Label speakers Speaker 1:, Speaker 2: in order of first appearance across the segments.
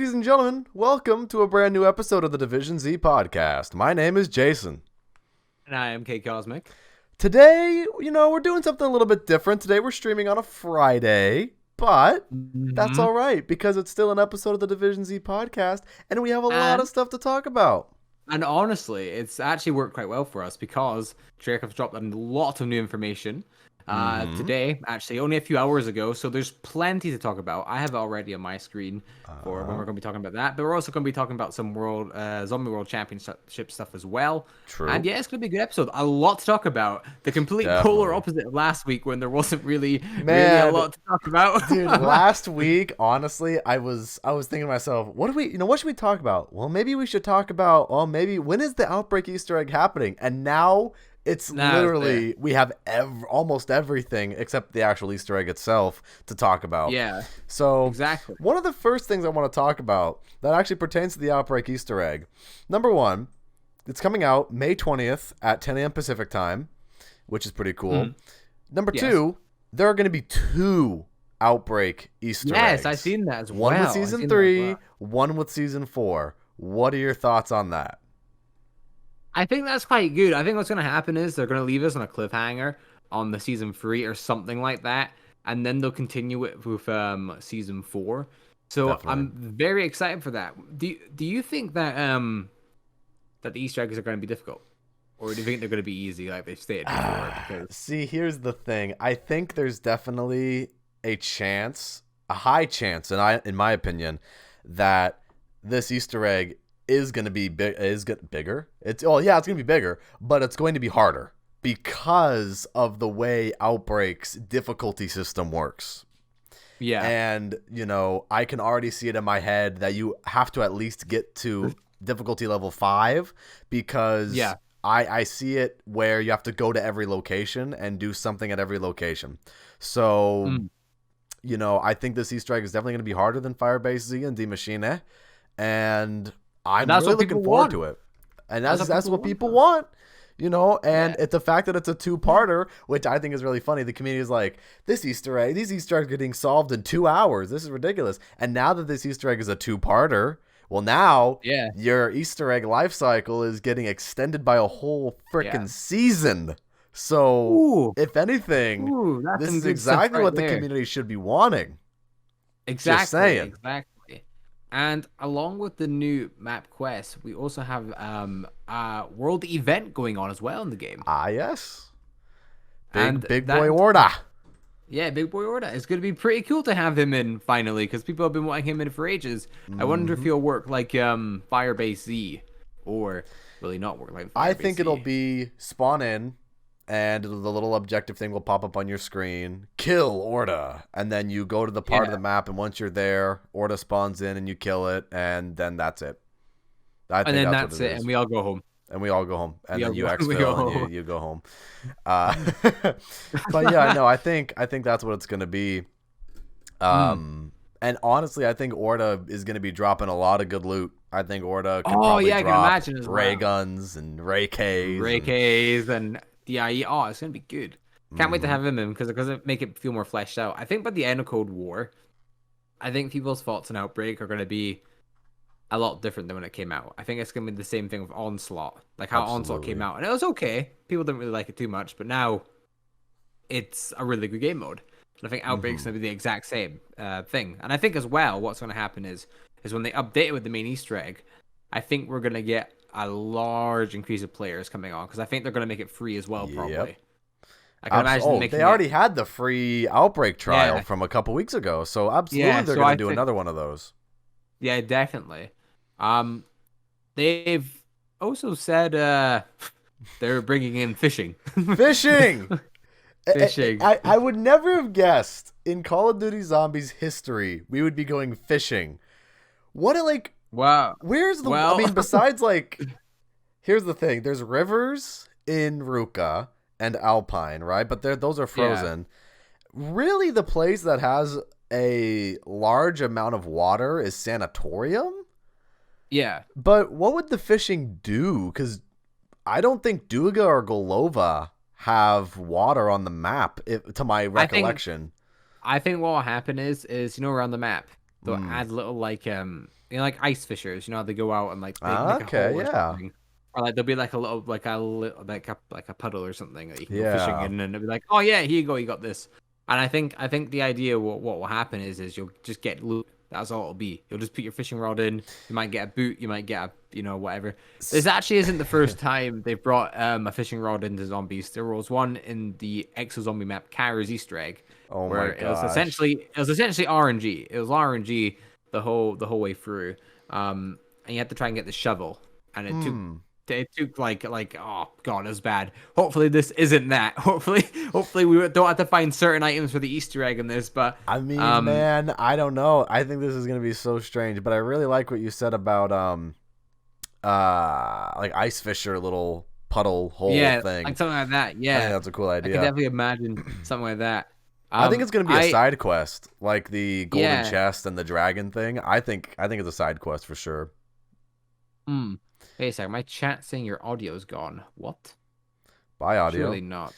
Speaker 1: Ladies and gentlemen, welcome to a brand new episode of the Division Z podcast. My name is Jason.
Speaker 2: And I am K Cosmic.
Speaker 1: Today, we're doing something a little bit different. Today we're streaming on a Friday, but that's all right because it's still an episode of the Division Z podcast and we have a lot of stuff to talk about.
Speaker 2: And honestly, it's actually worked quite well for us because Drake has dropped a lot of new information today, actually, only a few hours ago. So there's plenty to talk about. I have it already on my screen for when we're going to be talking about that. But we're also going to be talking about some Zombie World Championship stuff as well.
Speaker 1: True.
Speaker 2: And yeah, it's going to be a good episode. A lot to talk about. The complete polar opposite of last week when there wasn't really a lot to talk about.
Speaker 1: Dude, last week, honestly, I was thinking to myself, what should we talk about? Well, maybe we should talk about, when is the Outbreak Easter Egg happening? And now it's literally, we have almost everything except the actual Easter egg itself to talk about.
Speaker 2: Yeah.
Speaker 1: So
Speaker 2: exactly.
Speaker 1: One of the first things I want to talk about that actually pertains to the Outbreak Easter egg. Number one, it's coming out May 20th at 10 a.m. Pacific time, which is pretty cool. Number two, there are going to be 2 Outbreak Easter eggs.
Speaker 2: Yes, I've seen that as well.
Speaker 1: One with Season 3, one with Season 4. What are your thoughts on that?
Speaker 2: I think that's quite good. I think what's going to happen is they're going to leave us on a cliffhanger on the Season 3 or something like that, and then they'll continue it with Season 4. So definitely. I'm very excited for that. Do you think that that the Easter eggs are going to be difficult? Or do you think they're going to be easy like they've stated before?
Speaker 1: See, here's the thing. I think there's definitely a high chance, in my opinion, that this Easter egg is going to be bigger. It's going to be bigger, but it's going to be harder because of the way Outbreak's difficulty system works.
Speaker 2: Yeah.
Speaker 1: And, I can already see it in my head that you have to at least get to difficulty level 5 because I see it where you have to go to every location and do something at every location. So, I think this Easter egg is definitely going to be harder than Firebase Z and Die Maschine. And I'm really looking forward to it. And that's what people want. It's the fact that it's a 2-parter, which I think is really funny. The community is like, these Easter eggs are getting solved in 2 hours. This is ridiculous. And now that this Easter egg is a 2-parter, well, now your Easter egg life cycle is getting extended by a whole freaking season. So, if anything, this is exactly what the community should be wanting.
Speaker 2: Exactly.
Speaker 1: Just saying.
Speaker 2: Exactly. And along with the new map quest, we also have a world event going on as well in the game.
Speaker 1: Ah, yes. Big Boy Orda.
Speaker 2: Yeah, Big Boy Orda. It's going to be pretty cool to have him in finally because people have been wanting him in for ages. I wonder if he'll work like Firebase Z or will he not work like Firebase
Speaker 1: I think
Speaker 2: Z?
Speaker 1: It'll be spawn in and the little objective thing will pop up on your screen. Kill Orda. And then you go to the part of the map, and once you're there, Orda spawns in and you kill it, and then that's it.
Speaker 2: And then that's it, and we all go home.
Speaker 1: And we all go home. And then you exfil and you go home. But yeah, no, I think that's what it's going to be. And honestly, I think Orda is going to be dropping a lot of good loot. I think Orda can probably drop
Speaker 2: I can imagine as
Speaker 1: ray guns and ray Ks.
Speaker 2: Ray Ks and DIE. Oh, it's going to be good. Can't wait to have him in because it make it feel more fleshed out. I think by the end of Cold War, I think people's thoughts on Outbreak are going to be a lot different than when it came out. I think it's going to be the same thing with Onslaught. Like how Onslaught came out. And it was okay. People didn't really like it too much. But now it's a really good game mode. And I think Outbreak's going to be the exact same thing. And I think as well, what's going to happen is when they update it with the main Easter egg, I think we're going to get a large increase of players coming on. Because I think they're going to make it free as well, probably.
Speaker 1: Yep.
Speaker 2: I can imagine
Speaker 1: they already had the free Outbreak trial from a couple weeks ago. So absolutely they're going to do another one of those.
Speaker 2: Yeah, definitely. They've also said they're bringing in fishing.
Speaker 1: Fishing!
Speaker 2: Fishing.
Speaker 1: I would never have guessed in Call of Duty Zombies history we would be going fishing.
Speaker 2: Wow.
Speaker 1: Where's the... besides, here's the thing. There's rivers in Ruka and Alpine, right? But those are frozen. Yeah. Really, the place that has a large amount of water is Sanatorium?
Speaker 2: Yeah.
Speaker 1: But what would the fishing do? Because I don't think Duga or Golova have water on the map, to my recollection.
Speaker 2: I think what will happen is around the map, they'll add little, like ice fishers. You know how they go out and like they make a hole or something. Or like there'll be like a little like a puddle or something that you can go fishing in, and it'll be like, oh yeah, here you go, you got this. And I think the idea what will happen is you'll just get loot. That's all it'll be. You'll just put your fishing rod in. You might get a boot. You might get a whatever. This actually isn't the first time they've brought a fishing rod into zombies. There was one in the Exo Zombie map, Kara's Easter Egg, where it was essentially RNG. It was RNG the whole way through. And you had to try and get the shovel, and it took like oh god, it was bad. Hopefully this isn't that. Hopefully we don't have to find certain items for the Easter egg in this. But
Speaker 1: I mean, man, I don't know. I think this is gonna be so strange. But I really like what you said about like ice fisher little puddle hole thing.
Speaker 2: Like something like that. Yeah,
Speaker 1: I think that's a cool idea.
Speaker 2: I can definitely imagine something like that.
Speaker 1: I think it's gonna be a side quest, like the golden chest and the dragon thing. I think it's a side quest for sure.
Speaker 2: Wait a second, my chat saying your audio's gone. What?
Speaker 1: My audio?
Speaker 2: Surely not.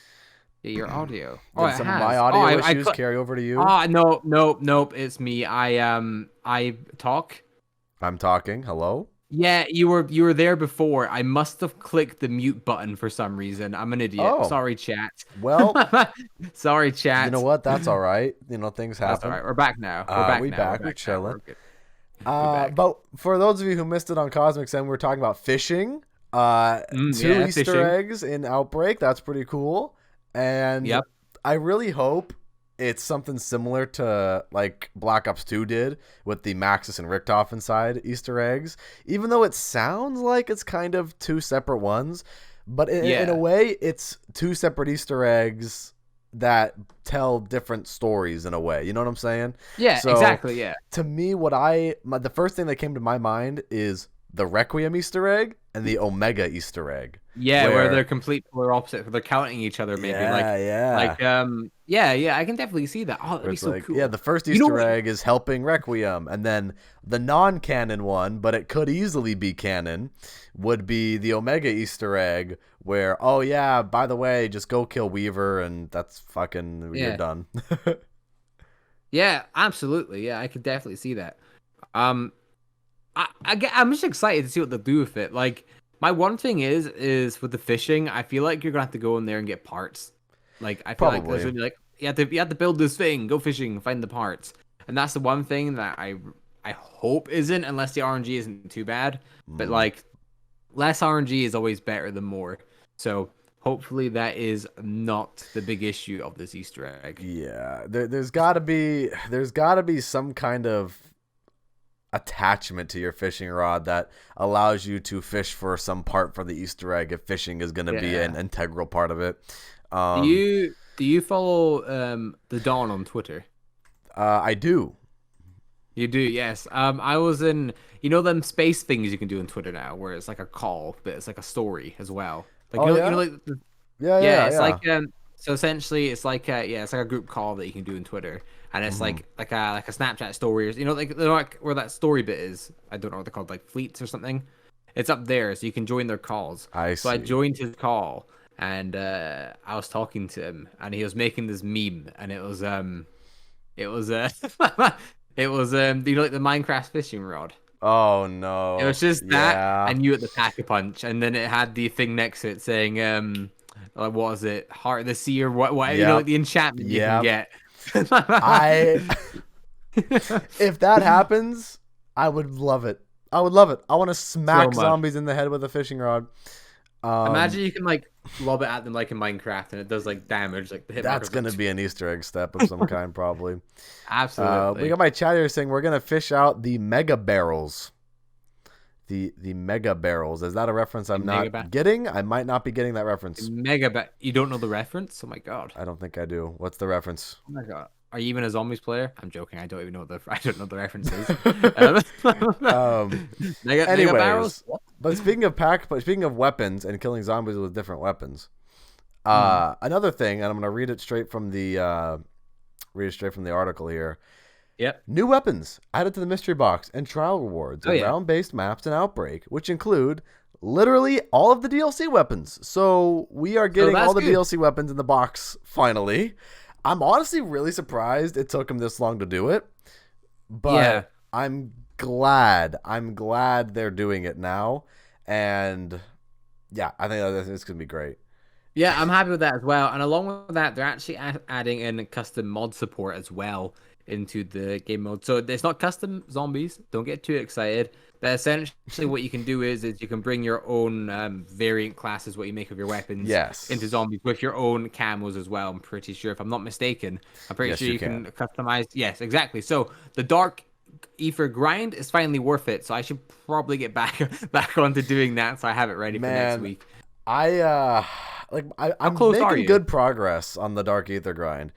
Speaker 2: Yeah, your audio.
Speaker 1: Did some of my audio issues carry over to you?
Speaker 2: Nope. It's me. I talk.
Speaker 1: I'm talking. Hello?
Speaker 2: Yeah, you were there before. I must have clicked the mute button for some reason. I'm an idiot.
Speaker 1: Oh.
Speaker 2: Sorry, chat.
Speaker 1: Well,
Speaker 2: sorry, chat.
Speaker 1: You know what? That's all right. You know, things happen.
Speaker 2: That's all right. We're back now.
Speaker 1: We're chilling. But for those of you who missed it on Cosmic Zen, we're talking about fishing. Two Easter eggs in Outbreak. That's pretty cool. And I really hope it's something similar to like Black Ops 2 did with the Maxis and Richtofen side Easter eggs. Even though it sounds like it's kind of two separate ones, but in a way, it's two separate Easter eggs that tell different stories in a way. You know what I'm saying?
Speaker 2: Yeah, so, exactly, yeah.
Speaker 1: To me, the first thing that came to my mind is the Requiem Easter egg and the Omega Easter egg.
Speaker 2: Yeah, where they're complete polar opposite. Where they're counting each other, maybe. I can definitely see that. Oh, that'd be so cool.
Speaker 1: Yeah, the first Easter egg is helping Requiem, and then the non-canon one, but it could easily be canon, would be the Omega Easter egg, where by the way, just go kill Weaver, and that's fucking you're done.
Speaker 2: Yeah, absolutely. Yeah, I could definitely see that. I'm just excited to see what they'll do with it. Like, my one thing is with the fishing, I feel like you're gonna have to go in there and get parts. Like, I feel like there's gonna be like you have to build this thing, go fishing, find the parts, and that's the one thing that I hope isn't, unless the RNG isn't too bad. But like, less RNG is always better than more. So hopefully that is not the big issue of this Easter egg.
Speaker 1: Yeah, there's got to be some kind of attachment to your fishing rod that allows you to fish for some part for the Easter egg if fishing is going to be an integral part of it.
Speaker 2: Do you follow the Dawn on Twitter?
Speaker 1: I do.
Speaker 2: You do, yes. I was in, them space things you can do on Twitter now, where it's like a call, but it's like a story as well. Like, it's like so essentially it's like a group call that you can do on Twitter, and it's like a Snapchat story, like where that story bit is. I don't know what they're called, like fleets or something. It's up there, so you can join their calls. So I joined his call, and I was talking to him, and he was making this meme, and it was like the Minecraft fishing rod.
Speaker 1: Oh no!
Speaker 2: It was just that, and you at the Pack-a-Punch, and then it had the thing next to it saying, what was it, Heart of the Sea or what? Like the enchantment you can get.
Speaker 1: If that happens, I would love it. I want to smack zombies in the head with a fishing rod.
Speaker 2: Imagine you can like lob it at them like in Minecraft, and it does like damage. Like the hit
Speaker 1: that's gonna be an Easter egg step of some kind, probably.
Speaker 2: Absolutely.
Speaker 1: We got my chat here saying we're gonna fish out the mega barrels. The mega barrels. Is that a reference I'm not getting? I might not be getting that reference.
Speaker 2: You don't know the reference? Oh my god.
Speaker 1: I don't think I do. What's the reference?
Speaker 2: Oh my god. Are you even a zombies player? I'm joking. I don't know the reference is. Mega barrels?
Speaker 1: But speaking of weapons and killing zombies with different weapons, another thing, and I'm gonna read it straight from the article here.
Speaker 2: Yep.
Speaker 1: New weapons added to the mystery box and trial rewards and round-based maps and Outbreak, which include literally all of the DLC weapons. So we are getting all the DLC weapons in the box finally. I'm honestly really surprised it took them this long to do it, but I'm glad they're doing it now, and yeah, I think that it's gonna be great.
Speaker 2: Yeah, I'm happy with that as well. And along with that, they're actually adding in custom mod support as well into the game mode. So it's not custom zombies. Don't get too excited. But essentially, what you can do is you can bring your own variant classes, what you make of your weapons, into zombies with your own camos as well. I'm pretty sure, if I'm not mistaken, I'm pretty sure you can customize. Yes, exactly. So the Dark Ether grind is finally worth it. So I should probably get back onto doing that. So I have it ready for next week.
Speaker 1: I'm making good progress on the Dark Ether grind.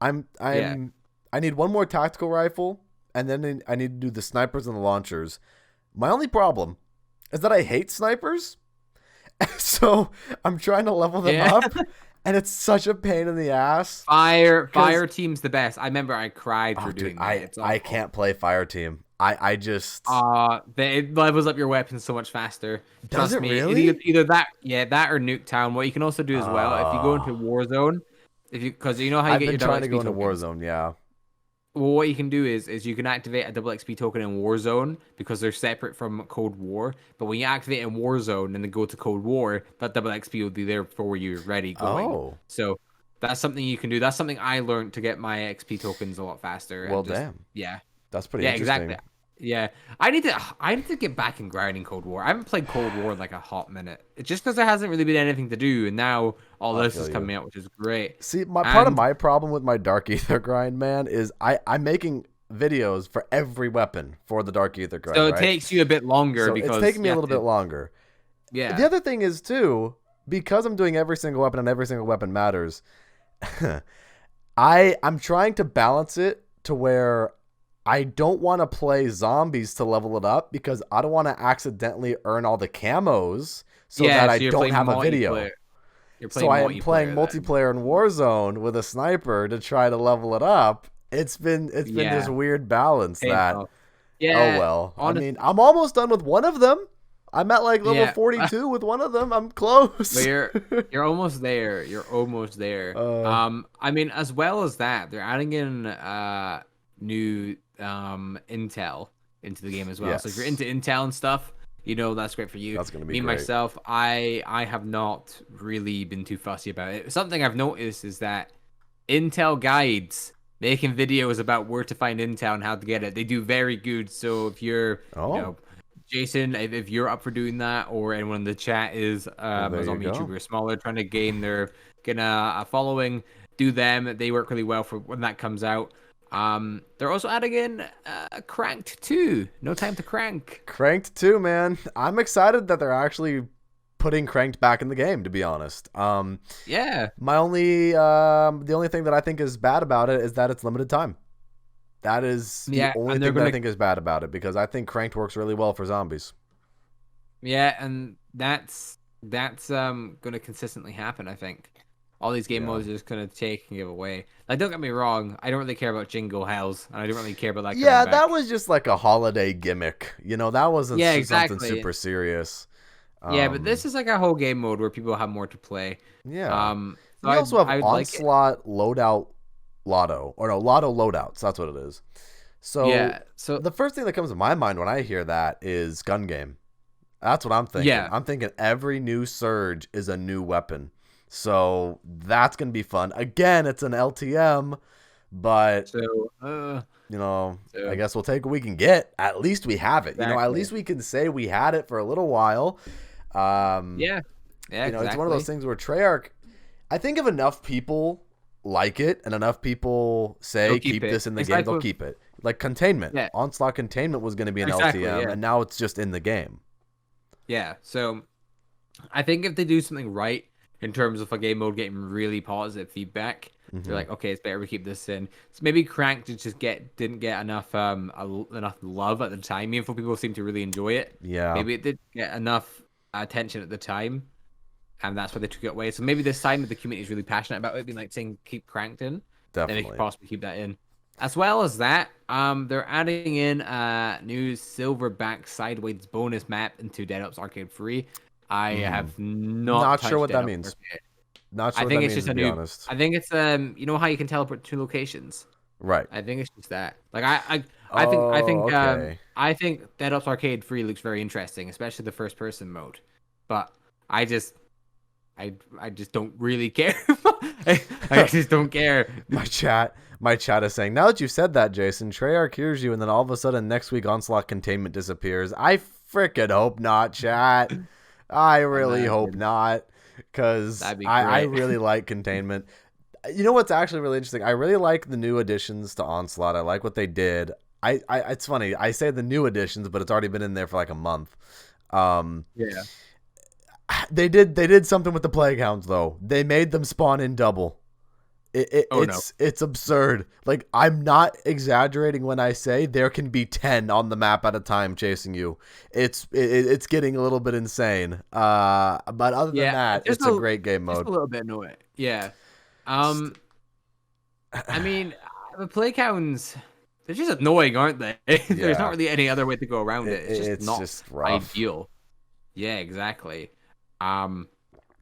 Speaker 1: I need one more tactical rifle, and then I need to do the snipers and the launchers. My only problem is that I hate snipers, so I'm trying to level them up, and it's such a pain in the ass.
Speaker 2: Fire team's the best. I remember I cried for doing that.
Speaker 1: I can't play fire team. I just
Speaker 2: it levels up your weapons so much faster.
Speaker 1: Does it
Speaker 2: me.
Speaker 1: really?
Speaker 2: Either that or Nuketown. What you can also do as well, if you go into Warzone, because you know how you get your double XP tokens. I've been trying to go into
Speaker 1: Warzone, yeah.
Speaker 2: Well, what you can do is you can activate a double XP token in Warzone because they're separate from Cold War. But when you activate in Warzone and then go to Cold War, that double XP will be there for you ready going.
Speaker 1: Oh.
Speaker 2: So that's something you can do. That's something I learned to get my XP tokens a lot faster.
Speaker 1: Well, damn.
Speaker 2: Yeah.
Speaker 1: That's pretty interesting.
Speaker 2: Exactly. Yeah, I need to get back in grinding Cold War. I haven't played Cold War in like a hot minute. It's just because there hasn't really been anything to do, and now all this is coming out, which is great.
Speaker 1: See, part of my problem with my Dark Ether grind, man, is I'm making videos for every weapon for the Dark Ether grind.
Speaker 2: So it takes you a bit longer because
Speaker 1: it's taking me a little bit longer.
Speaker 2: Yeah.
Speaker 1: The other thing is too, because I'm doing every single weapon and every single weapon matters. I'm trying to balance it to where I don't want to play zombies to level it up because I don't want to accidentally earn all the camos so that I don't have a video. So I am playing multiplayer in Warzone with a sniper to try to level it up. It's been this weird balance that oh well. I mean, I'm almost done with one of them. I'm at like level 42 with one of them. I'm close.
Speaker 2: But you're almost there. You're almost there. I mean, as well as that, they're adding in new intel into the game as well. So if you're into intel and stuff, that's great for you.
Speaker 1: That's gonna be
Speaker 2: me
Speaker 1: great.
Speaker 2: Myself, I have not really been too fussy about it. Something I've noticed is that intel guides making videos about where to find intel and how to get it, they do very good. So if you're Jason, if you're up for doing that, or anyone in the chat is a zombie YouTuber smaller trying to gain a following, do them. They work really well for when that comes out. They're also adding in Cranked 2. No Time to Crank.
Speaker 1: Cranked 2, man. I'm excited that they're actually putting Cranked back in the game, to be honest.
Speaker 2: Yeah.
Speaker 1: The only thing that I think is bad about it is that it's limited time. That is the only thing that I think is bad about it, because I think Cranked works really well for zombies.
Speaker 2: Yeah, and that's going to consistently happen, I think. All these game modes are just going to take and give away. Like, don't get me wrong, I don't really care about Jingle Hells, and I don't really care about that.
Speaker 1: Yeah, that was just like a holiday gimmick. That wasn't something super serious.
Speaker 2: But this is like a whole game mode where people have more to play.
Speaker 1: Yeah. We also have Onslaught Loadout Lotto. Or no, Lotto Loadouts. That's what it is. So the first thing that comes to my mind when I hear that is gun game. That's what I'm thinking. Yeah. I'm thinking every new surge is a new weapon. So that's going to be fun. Again, it's an LTM, but I guess we'll take what we can get. At least we have it. Exactly. At least we can say we had it for a little while.
Speaker 2: Exactly.
Speaker 1: It's one of those things where Treyarch, I think if enough people like it and enough people say keep this in the game, they'll keep it. Like Containment. Yeah. Onslaught Containment was going to be an LTM, and now it's just in the game. Yeah,
Speaker 2: so I think if they do something right, in terms of a game mode getting really positive feedback, they're like, okay, it's better we keep this in. So maybe Cranked just didn't get enough love at the time. Meaningful people seem to really enjoy it.
Speaker 1: Yeah.
Speaker 2: Maybe it did get enough attention at the time, and that's why they took it away. So maybe this time the community is really passionate about it, being like saying keep Cranked in.
Speaker 1: Definitely.
Speaker 2: Then they could possibly keep that in. As well as that, they're adding in a new silverback sideways bonus map into Dead Up's Arcade Free. I have not
Speaker 1: sure what that means. Not sure. I think it's just a new.
Speaker 2: I think it's how you can teleport to locations.
Speaker 1: Right.
Speaker 2: I think it's just that. Like I think
Speaker 1: Oh, okay.
Speaker 2: I think Dead Ops Arcade 3 looks very interesting, especially the first person mode. But I just I just don't really care. I just don't care.
Speaker 1: My chat is saying, now that you've said that, Jason, Treyarch hears you, and then all of a sudden next week Onslaught Containment disappears. I frickin' hope not, chat. I really hope
Speaker 2: Imagine.
Speaker 1: not, because
Speaker 2: That'd be
Speaker 1: I
Speaker 2: great.
Speaker 1: really like Containment. You know what's actually really interesting? I really like the new additions to Onslaught. I like what they did. It's funny. I say the new additions, but it's already been in there for like a month.
Speaker 2: Yeah.
Speaker 1: They did something with the plague hounds though. They made them spawn in double.
Speaker 2: Oh no.
Speaker 1: It's absurd. Like, I'm not exaggerating when I say there can be 10 on the map at a time chasing you. It's getting a little bit insane. But other than that, it's a great game
Speaker 2: Just
Speaker 1: mode.
Speaker 2: a little bit annoying. Yeah. Um. I mean, the play counts. They're just annoying, aren't they? There's not
Speaker 1: Yeah,
Speaker 2: really any other way to go around it. It's just
Speaker 1: it's
Speaker 2: not
Speaker 1: just rough.
Speaker 2: ideal. Yeah, exactly. Um.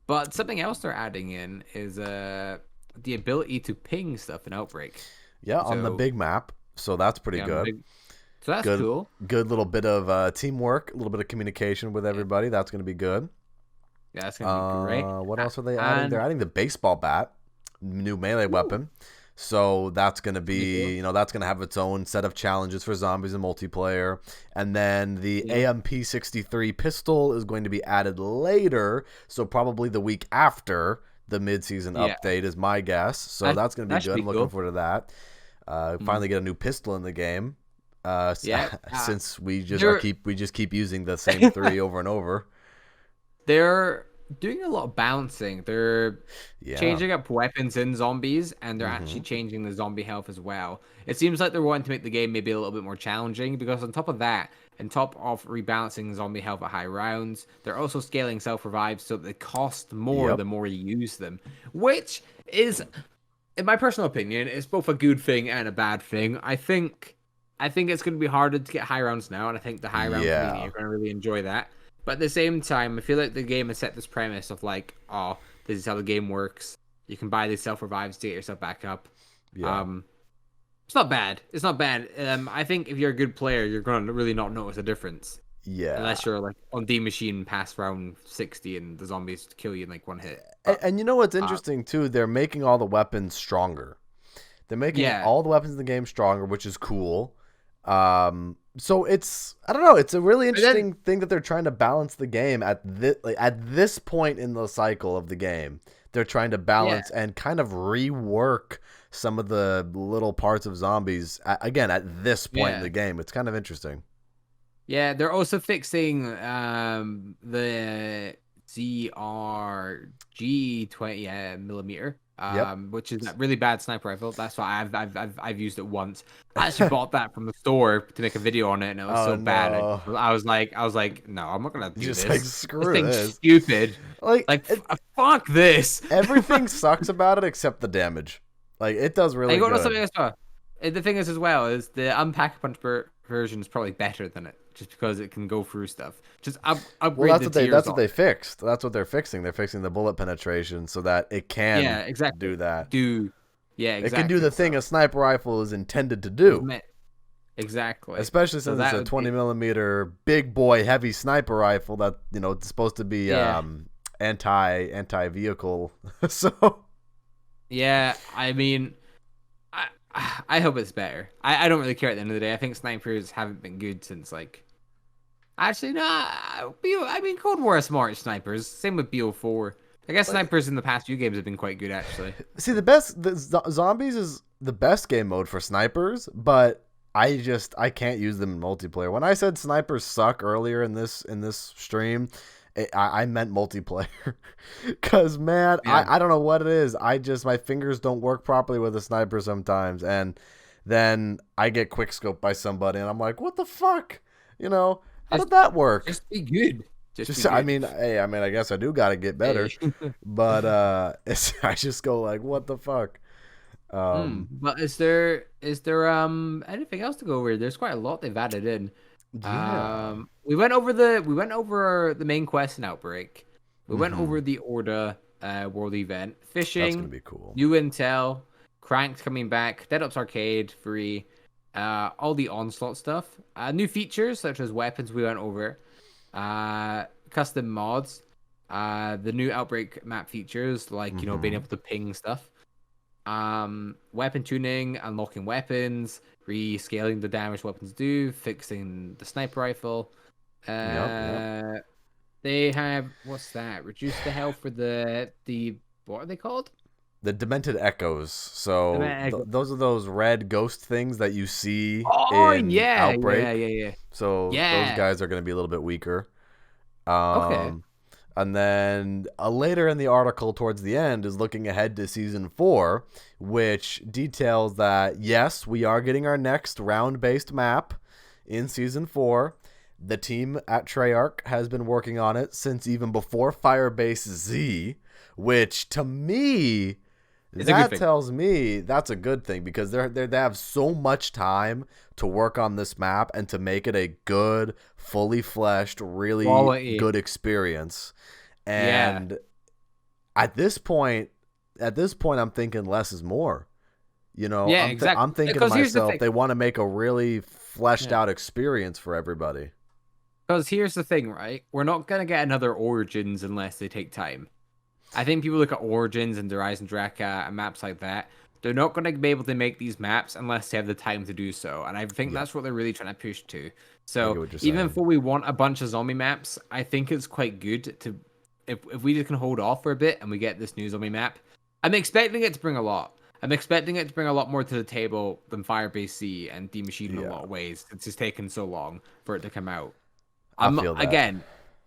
Speaker 2: But something else they're adding in is the ability to ping stuff in Outbreak.
Speaker 1: Yeah, on the
Speaker 2: So
Speaker 1: big map. So that's pretty
Speaker 2: yeah, on the
Speaker 1: good.
Speaker 2: big. So that's
Speaker 1: Good
Speaker 2: cool.
Speaker 1: good little bit of teamwork, a little bit of communication with
Speaker 2: Yeah,
Speaker 1: everybody. That's going to be good.
Speaker 2: yeah, that's gonna be great.
Speaker 1: What else are they adding? They're
Speaker 2: And
Speaker 1: adding the baseball bat, new melee
Speaker 2: ooh,
Speaker 1: weapon. So that's going to
Speaker 2: that's pretty
Speaker 1: be,
Speaker 2: cool.
Speaker 1: that's going to have its own set of challenges for zombies and multiplayer. And then the
Speaker 2: Yeah,
Speaker 1: AMP-63 pistol is going to be added later, so probably the week after the mid-season
Speaker 2: yeah.
Speaker 1: update is my guess. So that's going to be
Speaker 2: That should
Speaker 1: good.
Speaker 2: be
Speaker 1: I'm looking
Speaker 2: cool.
Speaker 1: forward to that.
Speaker 2: Mm.
Speaker 1: Finally get a new pistol in the game.
Speaker 2: Yeah.
Speaker 1: Since
Speaker 2: They're
Speaker 1: we just keep using the same three over and over.
Speaker 2: they're doing a lot of balancing. They're
Speaker 1: Yeah.
Speaker 2: changing up weapons in zombies, and they're actually
Speaker 1: Hmm.
Speaker 2: changing the zombie health as well. It seems like they're wanting to make the game maybe a little bit more challenging because on top of that, on top of rebalancing zombie health at high rounds, they're also scaling self revives so that they cost more
Speaker 1: Yep.
Speaker 2: the more you use them, which is, in my personal opinion, is both a good thing and a bad thing. I think it's going to be harder to get high rounds now, and I think the high round community
Speaker 1: Yeah.
Speaker 2: are going to really enjoy that. But at the same time, I feel like the game has set this premise of like, oh, this is how the game works. You can buy these self revives to get yourself back up.
Speaker 1: Yeah.
Speaker 2: Um, it's not bad. It's not bad. I think if you're a good player, you're going to really not notice a difference
Speaker 1: Yeah.
Speaker 2: unless you're like on D machine past round 60 and the zombies kill you in like one hit.
Speaker 1: And,
Speaker 2: But
Speaker 1: and you know what's
Speaker 2: uh,
Speaker 1: interesting too? They're making all the weapons stronger. They're making
Speaker 2: yeah,
Speaker 1: all the weapons in the game stronger, which is cool. So I don't know, it's a really
Speaker 2: but then
Speaker 1: interesting thing that they're trying to balance the game at this point in the cycle of the game. They're trying to
Speaker 2: yeah,
Speaker 1: balance and kind of rework some of the little parts of zombies again at this point in
Speaker 2: yeah.
Speaker 1: the game. It's kind of interesting.
Speaker 2: Yeah, they're also fixing the ZRG 20 millimeter,
Speaker 1: Yep.
Speaker 2: which is that really bad sniper rifle. That's why I've used it once. I actually bought that from the store to make a video on it, and it was
Speaker 1: Oh
Speaker 2: so bad.
Speaker 1: no.
Speaker 2: I was like, no, I'm not gonna do
Speaker 1: Just like
Speaker 2: this. This
Speaker 1: screw
Speaker 2: thing's
Speaker 1: this.
Speaker 2: stupid.
Speaker 1: Like
Speaker 2: Like, fuck this.
Speaker 1: everything sucks about it except the damage. Like, it does
Speaker 2: I
Speaker 1: really
Speaker 2: got something
Speaker 1: good.
Speaker 2: as well. The thing is, as well, is the unpack punch version is probably better than it, just because it can go through stuff. Just
Speaker 1: Well,
Speaker 2: upgrade the tiers
Speaker 1: that's what
Speaker 2: on
Speaker 1: they
Speaker 2: it.
Speaker 1: fixed. That's what they're fixing. They're fixing the bullet penetration so that it
Speaker 2: Yeah,
Speaker 1: can
Speaker 2: exactly.
Speaker 1: do that.
Speaker 2: Yeah,
Speaker 1: It can do
Speaker 2: exactly.
Speaker 1: the thing
Speaker 2: So
Speaker 1: a sniper rifle is intended to
Speaker 2: it was
Speaker 1: do.
Speaker 2: meant exactly.
Speaker 1: Especially
Speaker 2: So
Speaker 1: since it's
Speaker 2: that
Speaker 1: a
Speaker 2: would
Speaker 1: 20
Speaker 2: be
Speaker 1: millimeter big boy heavy sniper rifle that, it's supposed to be
Speaker 2: yeah,
Speaker 1: anti vehicle. So
Speaker 2: yeah. I mean, I I hope it's better. I don't really care at the end of the day. I think snipers haven't been good since like actually no. I mean, Cold War are smart snipers. Same with BO4. I guess
Speaker 1: like,
Speaker 2: snipers in the past few games have been quite good actually.
Speaker 1: see, zombies is the best game mode for snipers, but I can't use them in multiplayer. When I said snipers suck earlier in this stream, I meant multiplayer. Cause man,
Speaker 2: Yeah.
Speaker 1: I don't know what it is. My fingers don't work properly with a sniper sometimes, and then I get quick scoped by somebody, and I'm like, what the fuck? How
Speaker 2: Just
Speaker 1: did that work?
Speaker 2: just be good. Just be
Speaker 1: Just I
Speaker 2: good.
Speaker 1: mean, hey, I guess I do gotta get better,
Speaker 2: Hey.
Speaker 1: but I just go like, what the fuck?
Speaker 2: But is there anything else to go over? There's quite a lot they've added in.
Speaker 1: Yeah.
Speaker 2: We went over the main quest in Outbreak. We went
Speaker 1: Hmm.
Speaker 2: over the Order world event,
Speaker 1: That's gonna
Speaker 2: fishing,
Speaker 1: be cool.
Speaker 2: new intel, Cranked coming back, Dead Ups Arcade free, all the Onslaught stuff, new features such as weapons we went over, custom mods, the new Outbreak map features like being able to ping stuff, weapon tuning, unlocking weapons, rescaling the damage weapons do, fixing the sniper rifle. They have what's that? Reduce the health for the what are they called?
Speaker 1: The Demented Echoes. So those are those red ghost things that you see in Outbreak.
Speaker 2: Yeah.
Speaker 1: So those guys are going to be a little bit weaker.
Speaker 2: Okay.
Speaker 1: And then later in the article towards the end is looking ahead to Season 4, which details that, yes, we are getting our next round-based map in Season 4. The team at Treyarch has been working on it since even before Firebase Z, which to me, that tells me that's a good thing because they have so much time to work on this map and to make it a good, fully fleshed, really good experience. And at this point, I'm thinking less is more.
Speaker 2: Exactly.
Speaker 1: I'm thinking to myself, they want to make a really fleshed out experience for everybody.
Speaker 2: Because here's the thing, right? We're not going to get another Origins unless they take time. I think people look at Origins and Rise and Draka and maps like that. They're not going to be able to make these maps unless they have the time to do so. And I think that's what they're really trying to push to. So even if we want a bunch of zombie maps, I think it's quite good to, if we just can hold off for a bit and we get this new zombie map. I'm expecting it to bring a lot. I'm expecting it to bring a lot more to the table than Firebase C and D Machine in a lot of ways. It's just taken so long for it to come out. Again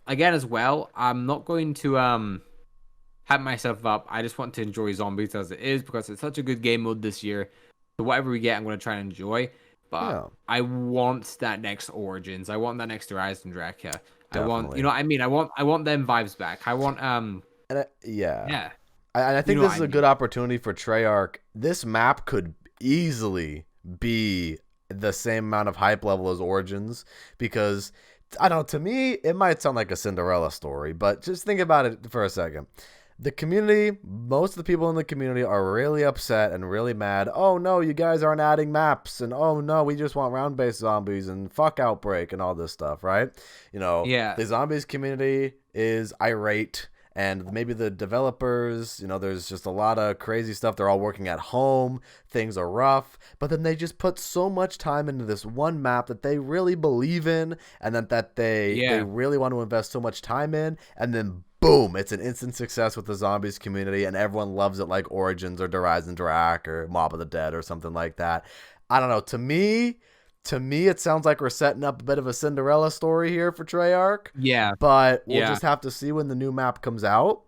Speaker 2: as well, I'm not going to hype myself up. I just want to enjoy zombies as it is because it's such a good game mode this year. So whatever we get, I'm going to try and enjoy. But I want that next Origins. I want that next Rise and Draka. I want, what I mean? I want them vibes back. I want
Speaker 1: I think this is a good opportunity for Treyarch. This map could easily be the same amount of hype level as Origins because I don't know, to me, it might sound like a Cinderella story, but just think about it for a second. The community, most of the people in the community are really upset and really mad. Oh, no, you guys aren't adding maps. And, oh, no, we just want round-based zombies and fuck Outbreak and all this stuff, right? The zombies community is irate. And maybe the developers, there's just a lot of crazy stuff. They're all working at home. Things are rough. But then they just put so much time into this one map that they really believe in and that they really want to invest so much time in. And then, boom, it's an instant success with the zombies community. And everyone loves it like Origins or Rise and Drak or Mob of the Dead or something like that. I don't know. To me, it sounds like we're setting up a bit of a Cinderella story here for Treyarch.
Speaker 2: Yeah.
Speaker 1: But we'll just have to see when the new map comes out.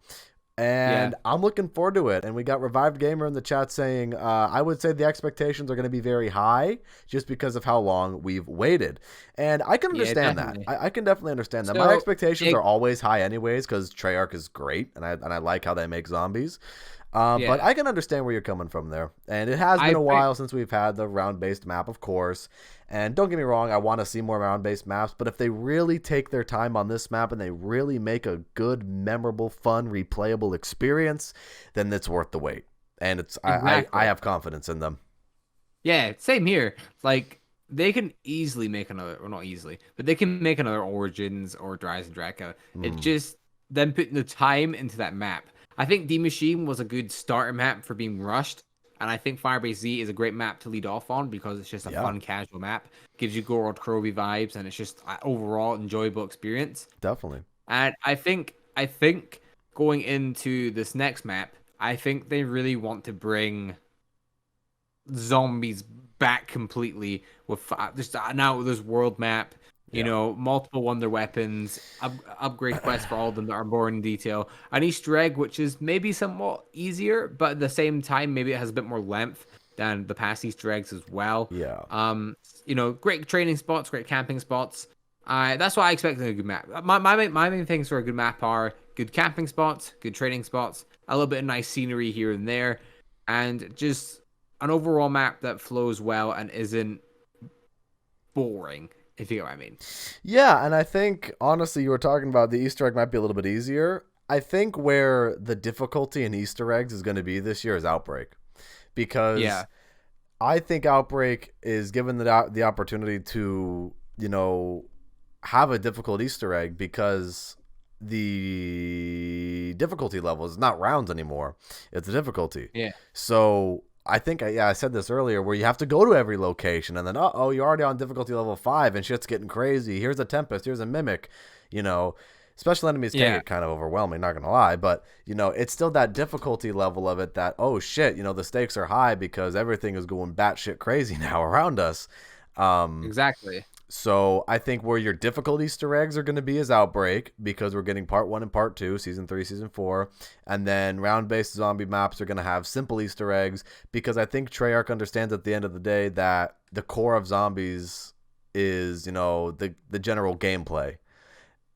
Speaker 1: And I'm looking forward to it. And we got Revived Gamer in the chat saying, I would say the expectations are going to be very high just because of how long we've waited. And I can understand that. I can definitely understand that. My expectations are always high anyways because Treyarch is great. And I like how they make zombies. But I can understand where you're coming from there. And it has been a while since we've had the round-based map, of course. And don't get me wrong, I want to see more round-based maps. But if they really take their time on this map and they really make a good, memorable, fun, replayable experience, then it's worth the wait. And I have confidence in them.
Speaker 2: Yeah, same here. Like, they can easily make another, or not easily, but they can make another Origins or Rise and Draka. It's just them putting the time into that map. I think D Machine was a good starter map for being rushed, and I think Firebase Z is a great map to lead off on because it's just a fun, casual map. Gives you Gorod Krovi vibes, and it's just an overall enjoyable experience.
Speaker 1: Definitely.
Speaker 2: And I think going into this next map, I think they really want to bring zombies back completely with just now this world map. Multiple wonder weapons, upgrade quests for all of them that are more in detail. An Easter egg, which is maybe somewhat easier, but at the same time, maybe it has a bit more length than the past Easter eggs as well.
Speaker 1: Yeah.
Speaker 2: Great training spots, great camping spots. That's what I expect in a good map. My main things for a good map are good camping spots, good training spots, a little bit of nice scenery here and there, and just an overall map that flows well and isn't boring. If you get what I mean.
Speaker 1: Yeah, and I think, honestly, you were talking about the Easter egg might be a little bit easier. I think where the difficulty in Easter eggs is going to be this year is Outbreak. because
Speaker 2: Yeah.
Speaker 1: I think Outbreak is given the opportunity to, have a difficult Easter egg because the difficulty level is not rounds anymore. It's a difficulty.
Speaker 2: Yeah.
Speaker 1: So I think, I said this earlier, where you have to go to every location and then, you're already on difficulty level 5 and shit's getting crazy. Here's a Tempest. Here's a Mimic, Special enemies can get kind of overwhelming, not going to lie. But, it's still that difficulty level of it that, oh, shit, the stakes are high because everything is going batshit crazy now around us.
Speaker 2: Exactly.
Speaker 1: So I think where your difficult Easter eggs are going to be is Outbreak, because we're getting part 1 and part 2, season 3, season 4. And then round-based zombie maps are going to have simple Easter eggs, because I think Treyarch understands at the end of the day that the core of zombies is, the general gameplay.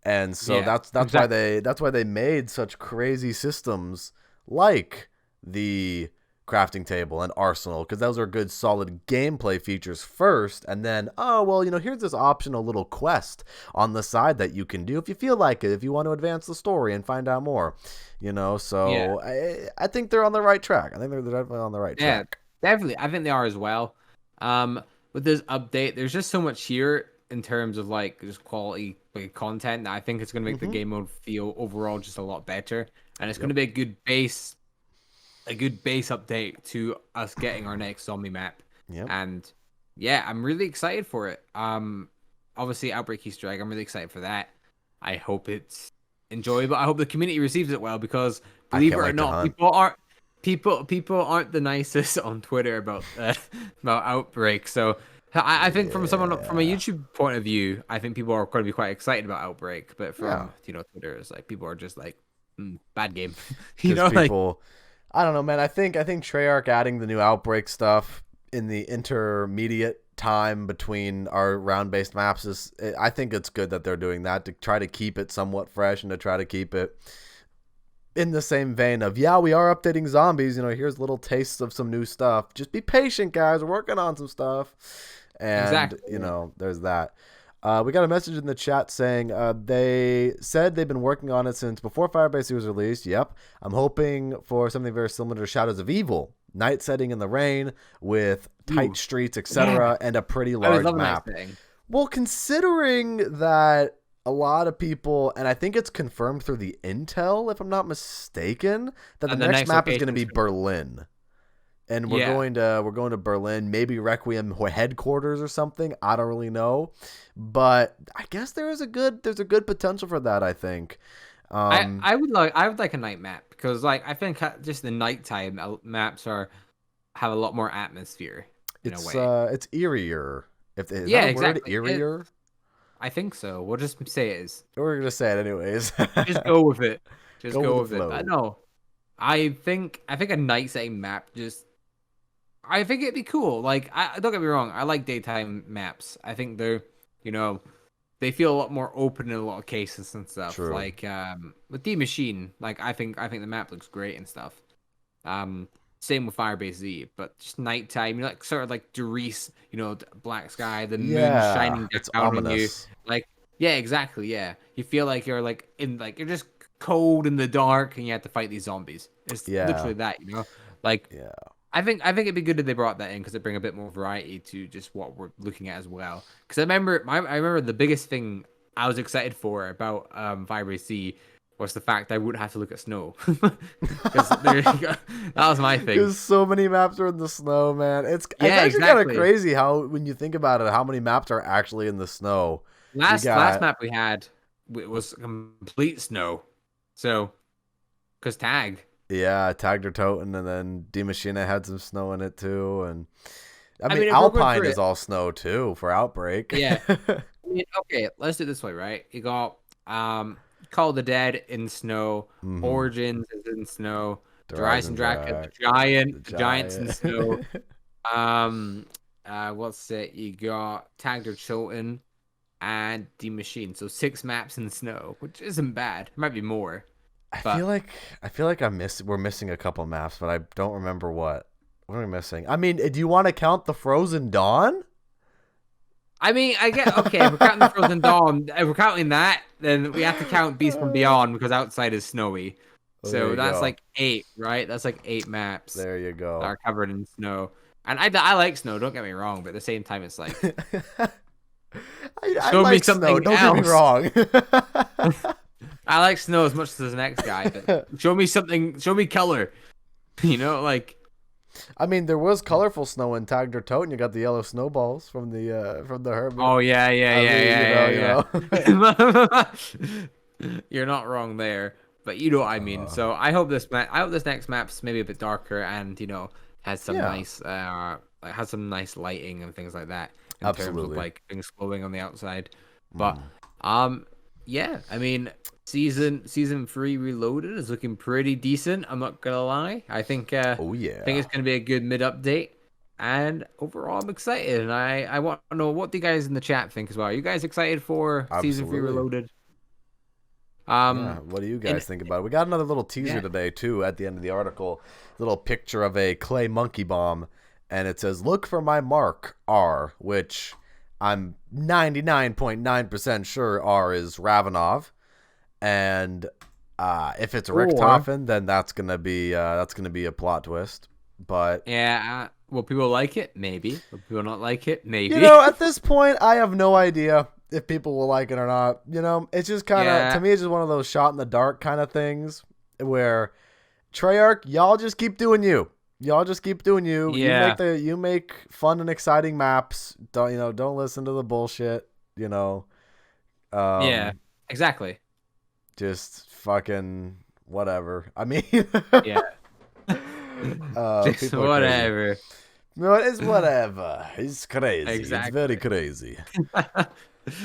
Speaker 1: And so that's exactly why they made such crazy systems like the crafting table and arsenal, because those are good solid gameplay features first, and then here's this optional little quest on the side that you can do if you feel like it, if you want to advance the story and find out more, so I think they're on the right track. I think they're definitely on the right track.
Speaker 2: Definitely. I think they are as well. With this update, there's just so much here in terms of like just quality content that I think it's going to make the game mode feel overall just a lot better, and it's going to be a good base update to us getting our next zombie map. And I'm really excited for it. Obviously Outbreak Easter Egg, I'm really excited for that. I hope it's enjoyable. I hope the community receives it well, because believe it or not, people aren't the nicest on Twitter about Outbreak. So I think from a YouTube point of view, I think people are going to be quite excited about Outbreak, but from Twitter, it's like people are just like, bad game.
Speaker 1: People, I don't know, man. I think Treyarch adding the new Outbreak stuff in the intermediate time between our round-based maps I think it's good that they're doing that to try to keep it somewhat fresh and to try to keep it in the same vein of, we are updating zombies. Here's little tastes of some new stuff. Just be patient, guys. We're working on some stuff. And, there's that. We got a message in the chat saying they said they've been working on it since before Firebase was released. Yep. I'm hoping for something very similar to Shadows of Evil. Night setting in the rain with tight streets, etc., and a pretty large map. Well, considering that a lot of people, and I think it's confirmed through the intel, if I'm not mistaken, that the next map is going to be Berlin. And we're going to Berlin, maybe Requiem headquarters or something. I don't really know, but I guess there's a good potential for that. I think.
Speaker 2: I would like a night map, because I think just the nighttime maps have a lot more atmosphere in a way.
Speaker 1: It's eerier. Is
Speaker 2: that
Speaker 1: a
Speaker 2: exactly.
Speaker 1: Word, eerier?
Speaker 2: I think so. We'll just say it is.
Speaker 1: We're gonna say it anyways.
Speaker 2: Just go with it. Just go with it.
Speaker 1: But
Speaker 2: no, I think a night setting map I think it'd be cool. Don't get me wrong. I like daytime maps. I think they're, they feel a lot more open in a lot of cases and stuff.
Speaker 1: True.
Speaker 2: With D Machine, I think the map looks great and stuff. Same with Firebase Z, but just nighttime, sort of like Doris, black sky, the moon shining down on you. Exactly, yeah. You feel like you're you're just cold in the dark and you have to fight these zombies. It's literally that, I think it'd be good if they brought that in, because it bring a bit more variety to just what we're looking at as well. Because I remember the biggest thing I was excited for about Firebase Z was the fact I wouldn't have to look at snow. Because that was my thing.
Speaker 1: Because so many maps are in the snow, man. It's actually kind of crazy how, when you think about it, how many maps are actually in the snow.
Speaker 2: Last map we had was complete snow. So, because Tag.
Speaker 1: Yeah, Tag or Toten, and then D Machina had some snow in it too, and I mean Alpine is all snow too for Outbreak.
Speaker 2: Yeah. Okay, let's do it this way, right? You got Call of the Dead in snow, Origins is in snow, Horizon Dragon, Giants in snow. What's it? You got Tag or Toten and D Machine, so 6 maps in snow, which isn't bad. It might be more.
Speaker 1: I feel like we're missing a couple maps, but I don't remember what. What are we missing? I mean, do you want to count the Frozen Dawn?
Speaker 2: I mean, I get okay. If we're counting the Frozen Dawn, if we're counting that, then we have to count Beast from Beyond, because outside is snowy.
Speaker 1: Well, there
Speaker 2: So
Speaker 1: you
Speaker 2: that's
Speaker 1: go.
Speaker 2: like 8, right? That's like 8 maps
Speaker 1: There you
Speaker 2: that
Speaker 1: go.
Speaker 2: are covered in snow. And I like snow, don't get me wrong, but at the same time, it's like,
Speaker 1: I
Speaker 2: show me
Speaker 1: like snow.
Speaker 2: something
Speaker 1: Don't get me
Speaker 2: else.
Speaker 1: wrong.
Speaker 2: I like snow as much as the next guy, but show me something, show me color. Like.
Speaker 1: I mean, there was colorful snow in Tagged or Tote, and you got the yellow snowballs from the hermit.
Speaker 2: Oh yeah,
Speaker 1: I mean,
Speaker 2: yeah. You're not wrong there, but you know what I mean. So I hope I hope this next map's maybe a bit darker and has some
Speaker 1: Yeah.
Speaker 2: nice lighting and things like that in terms of
Speaker 1: Absolutely.
Speaker 2: like things glowing on the outside. But yeah, I mean season 3 Reloaded is looking pretty decent. I'm not gonna lie. I think
Speaker 1: Oh yeah.
Speaker 2: I think it's gonna be a good mid update. And overall, I'm excited, and I want to know what do you guys in the chat think as well. Are you guys excited for season 3
Speaker 1: Absolutely.
Speaker 2: Reloaded?
Speaker 1: Yeah, what do you guys think about it? We got another little teaser
Speaker 2: Yeah.
Speaker 1: today too at the end of the article. Little picture of a clay monkey bomb, and it says, "Look for my mark R," which I'm 99.9% sure R is Ravenov, and if it's Richthofen, then that's gonna be a plot twist. But
Speaker 2: Yeah, will people like it? Maybe. Will people not like it? Maybe.
Speaker 1: at this point, I have no idea if people will like it or not. It's just kind of, to me, it's just one of those shot in the dark kind of things where Treyarch, y'all just keep doing you. Y'all just keep doing you.
Speaker 2: Yeah.
Speaker 1: You make fun and exciting maps. Don't listen to the bullshit.
Speaker 2: Yeah. Exactly.
Speaker 1: Just fucking whatever. I mean,
Speaker 2: Yeah. Just whatever.
Speaker 1: No, it's whatever. It's crazy.
Speaker 2: Exactly.
Speaker 1: It's very crazy.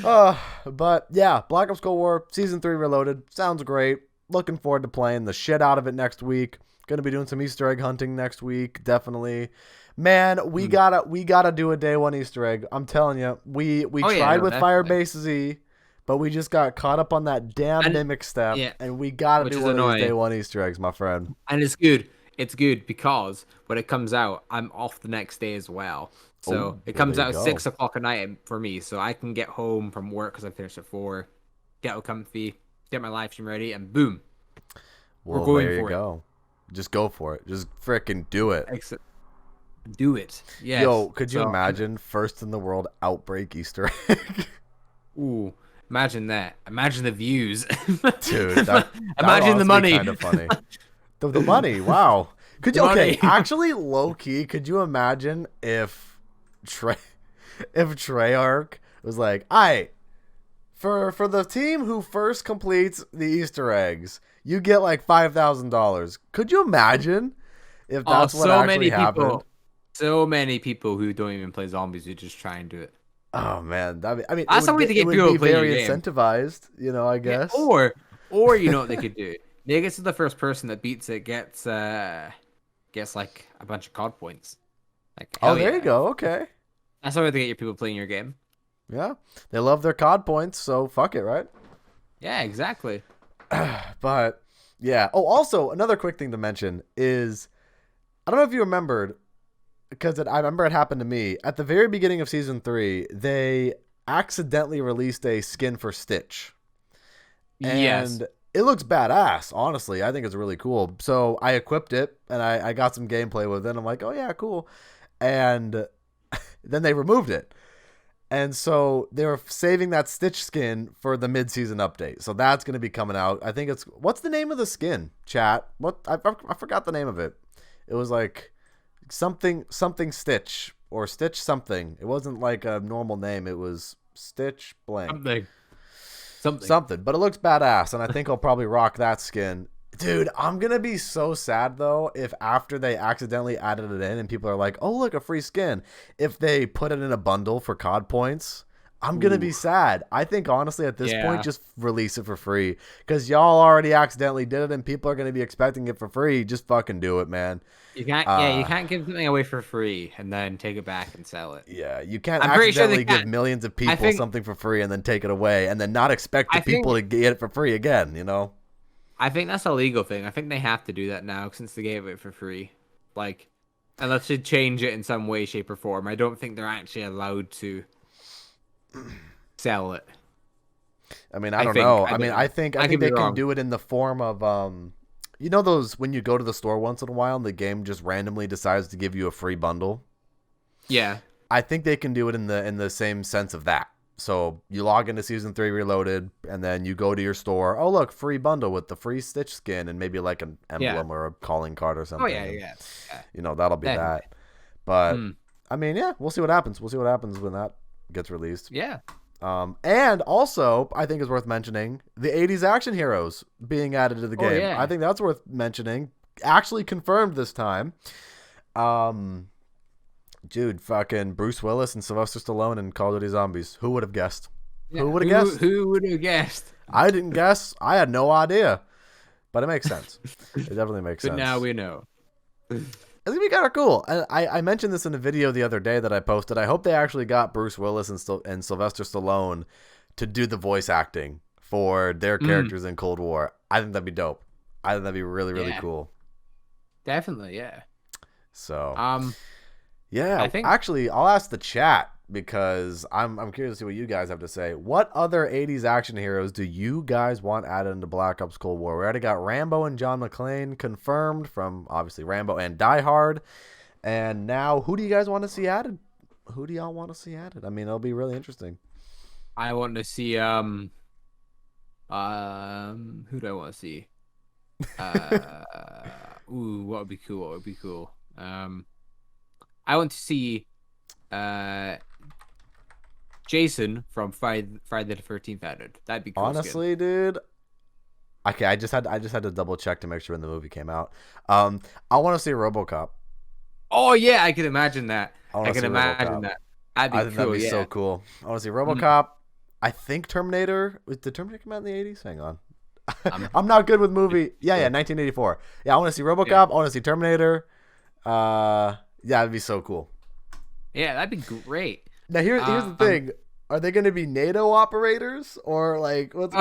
Speaker 1: But yeah, Black Ops Cold War Season 3 Reloaded sounds great. Looking forward to playing the shit out of it next week. Gonna be doing some Easter egg hunting next week, definitely. Man, we gotta do a day 1 Easter egg. I'm telling you, we tried with Firebase Z, but we just got caught up on that damn mimic step, and we gotta do one of these day 1 Easter eggs, my friend.
Speaker 2: And it's good. It's good because when it comes out, I'm off the next day as well. So it comes out at 6 o'clock at night for me, so I can get home from work because I finished at 4, get all comfy, get my live stream ready, and boom, we're going
Speaker 1: there you
Speaker 2: for
Speaker 1: go. Just go for it. Just freaking do it.
Speaker 2: Do it. Yes.
Speaker 1: Yo, could you imagine first in the world Outbreak Easter egg?
Speaker 2: Ooh, imagine that. Imagine the views.
Speaker 1: Dude,
Speaker 2: imagine the money.
Speaker 1: Kind of funny. The money, wow. Could you actually low key, could you imagine if Treyarch was like, "Alright, for the team who first completes the Easter eggs, you get like $5,000." Could you imagine if that's what actually happened?
Speaker 2: So many people who don't even play zombies who just try and do it.
Speaker 1: Oh man, that's
Speaker 2: a way to get people to play
Speaker 1: very
Speaker 2: your game.
Speaker 1: incentivized, I guess.
Speaker 2: Yeah, or you know what they could do? They get to the first person that beats it gets like a bunch of COD points. Like,
Speaker 1: there you go. Okay.
Speaker 2: That's a way to get your people playing your game.
Speaker 1: Yeah, they love their COD points, so fuck it, right?
Speaker 2: Yeah, exactly.
Speaker 1: But yeah. Oh, also another quick thing to mention is, I don't know if you remembered, because I remember it happened to me at the very beginning of Season 3. They accidentally released a skin for Stitch, and it looks badass. Honestly, I think it's really cool. So I equipped it and I got some gameplay with it. I'm like, oh yeah, cool. And then they removed it. And so they were saving that Stitch skin for the mid-season update. So that's going to be coming out. I think what's the name of the skin, chat? I forgot the name of it. It was like something Stitch or Stitch something. It wasn't like a normal name. It was Stitch blank. Something. But it looks badass, and I think I'll probably rock that skin. Dude, I'm going to be so sad, though, if after they accidentally added it in and people are like, oh, look, a free skin. If they put it in a bundle for COD points, I'm going to be sad. I think, honestly, at this point, just release it for free. Because y'all already accidentally did it, and people are going to be expecting it for free. Just fucking do it, man.
Speaker 2: You can't give something away for free and then take it back and sell it.
Speaker 1: Yeah, you can't accidentally give millions of people something for free and then take it away and then not expect the people to get it for free again,
Speaker 2: I think that's a legal thing. I think they have to do that now since they gave it for free. Like, unless they change it in some way, shape, or form. I don't think they're actually allowed to sell it.
Speaker 1: I mean, I don't know. I think they can do it in the form of You know those when you go to the store once in a while and the game just randomly decides to give you a free bundle?
Speaker 2: Yeah.
Speaker 1: I think they can do it in the same sense of that. So you log into Season 3 Reloaded, and then you go to your store. Oh, look, free bundle with the free Stitch skin and maybe like an emblem or a calling card or something.
Speaker 2: Oh, yeah.
Speaker 1: You know, that'll be
Speaker 2: Definitely.
Speaker 1: that. But, I mean, yeah, we'll see what happens. We'll see what happens when that gets released.
Speaker 2: Yeah.
Speaker 1: And also, I think it's worth mentioning, the 80s action heroes being added to the game.
Speaker 2: Yeah.
Speaker 1: I think that's worth mentioning. Actually confirmed this time. Dude, fucking Bruce Willis and Sylvester Stallone in Call of Duty Zombies. Who would have guessed?
Speaker 2: Yeah.
Speaker 1: Who would have guessed?
Speaker 2: Who would have guessed?
Speaker 1: I didn't guess. I had no idea. But it makes sense. It definitely makes sense.
Speaker 2: But now we know.
Speaker 1: It's going to be kind of cool. I mentioned this in a video the other day that I posted. I hope they actually got Bruce Willis and Sylvester Stallone to do the voice acting for their characters in Cold War. I think that'd be dope. I think that'd be really, really cool.
Speaker 2: Definitely, yeah.
Speaker 1: So,
Speaker 2: I think
Speaker 1: actually, I'll ask the chat because I'm curious to see what you guys have to say. What other 80s action heroes do you guys want added into Black Ops Cold War? We already got Rambo and John McClane confirmed from, obviously, Rambo and Die Hard. And now, who do you guys want to see added? Who do y'all want to see added? I mean, it'll be really interesting.
Speaker 2: I want to see, who do I want to see? Ooh, what would be cool? I want to see Jason from Friday the 13th added. That'd be cool.
Speaker 1: Honestly, dude. Okay, I just had to double check to make sure when the movie came out. I want to see RoboCop.
Speaker 2: Oh yeah, I can imagine that. I can imagine that. That'd be
Speaker 1: I think
Speaker 2: cool.
Speaker 1: that'd be so cool. I want to see RoboCop. I think Terminator. Did Terminator come out in the 80s? Hang on. I'm not good with movie. Yeah, 1984. Yeah, I want to see RoboCop. Yeah. I want to see Terminator. Yeah, that'd be so cool.
Speaker 2: Yeah, that'd be great.
Speaker 1: Now here's the thing: are they going to be NATO operators or like what's?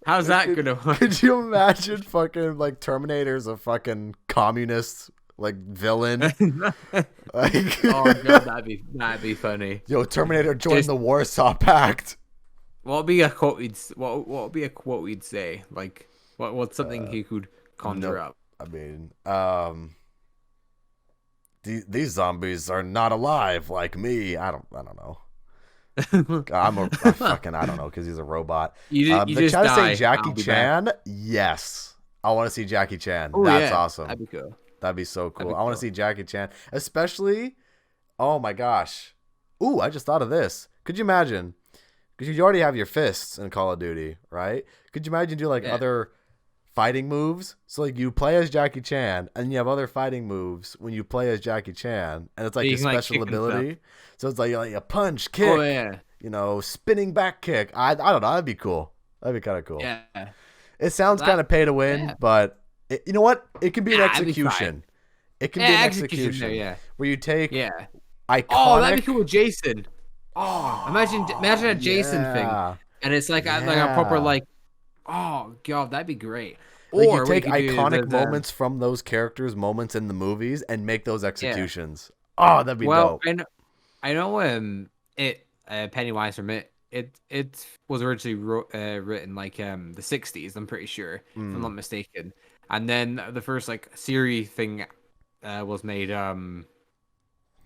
Speaker 2: How's that gonna work?
Speaker 1: Could you imagine fucking like Terminator's a fucking communist like villain? Like,
Speaker 2: oh god, that'd be funny.
Speaker 1: Yo, Terminator joined the Warsaw Pact.
Speaker 2: What would be a quote we'd say? Like what's something he could conjure up?
Speaker 1: I mean, these zombies are not alive like me. I don't know. I don't know because he's a robot.
Speaker 2: You just
Speaker 1: try to say
Speaker 2: die.
Speaker 1: Jackie Chan. Yes, I want to see Jackie Chan.
Speaker 2: Oh,
Speaker 1: that's awesome.
Speaker 2: That'd be cool.
Speaker 1: That'd be so cool. I want to see Jackie Chan, especially. Oh my gosh! Ooh, I just thought of this. Could you imagine? Because you already have your fists in Call of Duty, right? Could you imagine do like other fighting moves? So like you play as Jackie Chan, and you have other fighting moves when you play as Jackie Chan, and it's like a special ability. So it's like a punch, kick, spinning back kick. I don't know. That'd be cool. That'd be kind of cool.
Speaker 2: Yeah.
Speaker 1: It sounds kind of pay to win, but you know what? It can be an execution. It can be an execution. Where you take iconic.
Speaker 2: Oh, that'd be cool with Jason. Oh, imagine a Jason thing, and it's like a proper like. Oh god, that'd be great.
Speaker 1: Like or you take iconic moments from those characters, moments in the movies, and make those executions. Oh, that'd be dope.
Speaker 2: I know. Pennywise from it was originally written like the 60s. I'm pretty sure, if I'm not mistaken. And then the first like Siri thing was made. I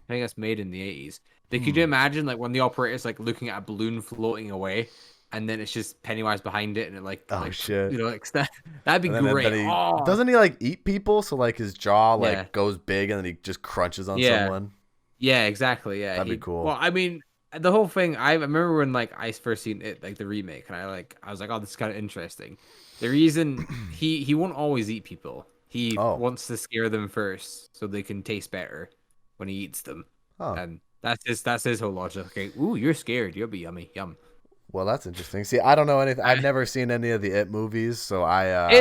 Speaker 2: think that's made in the 80s. Could you imagine like when the operator's like looking at a balloon floating away, and then it's just Pennywise behind it, and it
Speaker 1: shit,
Speaker 2: that'd be great.
Speaker 1: Doesn't he like eat people? So like his jaw goes big, and then he just crunches on someone.
Speaker 2: Yeah, exactly. Yeah,
Speaker 1: that'd be cool.
Speaker 2: Well, I mean, the whole thing. I remember when like I first seen it, like the remake, and I was like, oh, this is kind of interesting. The reason he won't always eat people. He wants to scare them first, so they can taste better when he eats them. And that's his whole logic. Okay, ooh, you're scared. You'll be yummy, yum.
Speaker 1: Well, that's interesting. See, I don't know anything. I've never seen any of the It movies, so I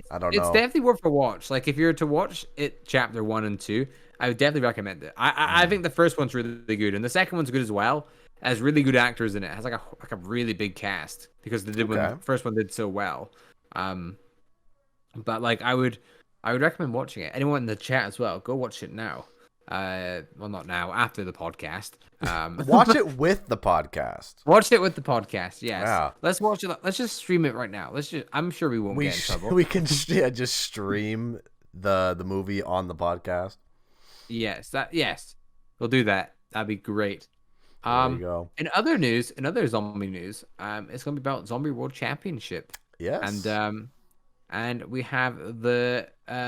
Speaker 1: don't know.
Speaker 2: It's definitely worth a watch. Like if you're to watch It Chapter 1 and 2, I would definitely recommend it. I think the first one's really good, and the second one's good as well. It has really good actors in it. It has like a really big cast because they did when the first one did so well. But like I would recommend watching it. Anyone in the chat as well, go watch it now. Well, not now. After the podcast.
Speaker 1: Watch it with the podcast.
Speaker 2: Watch it with the podcast. Yes.
Speaker 1: Yeah.
Speaker 2: Let's watch it. Let's just stream it right now. I'm sure we won't get in trouble.
Speaker 1: We can just stream the movie on the podcast.
Speaker 2: Yes. Yes. We'll do that. That'd be great.
Speaker 1: There you go.
Speaker 2: In other zombie news, it's gonna be about Zombie World Championship.
Speaker 1: Yes.
Speaker 2: And we have the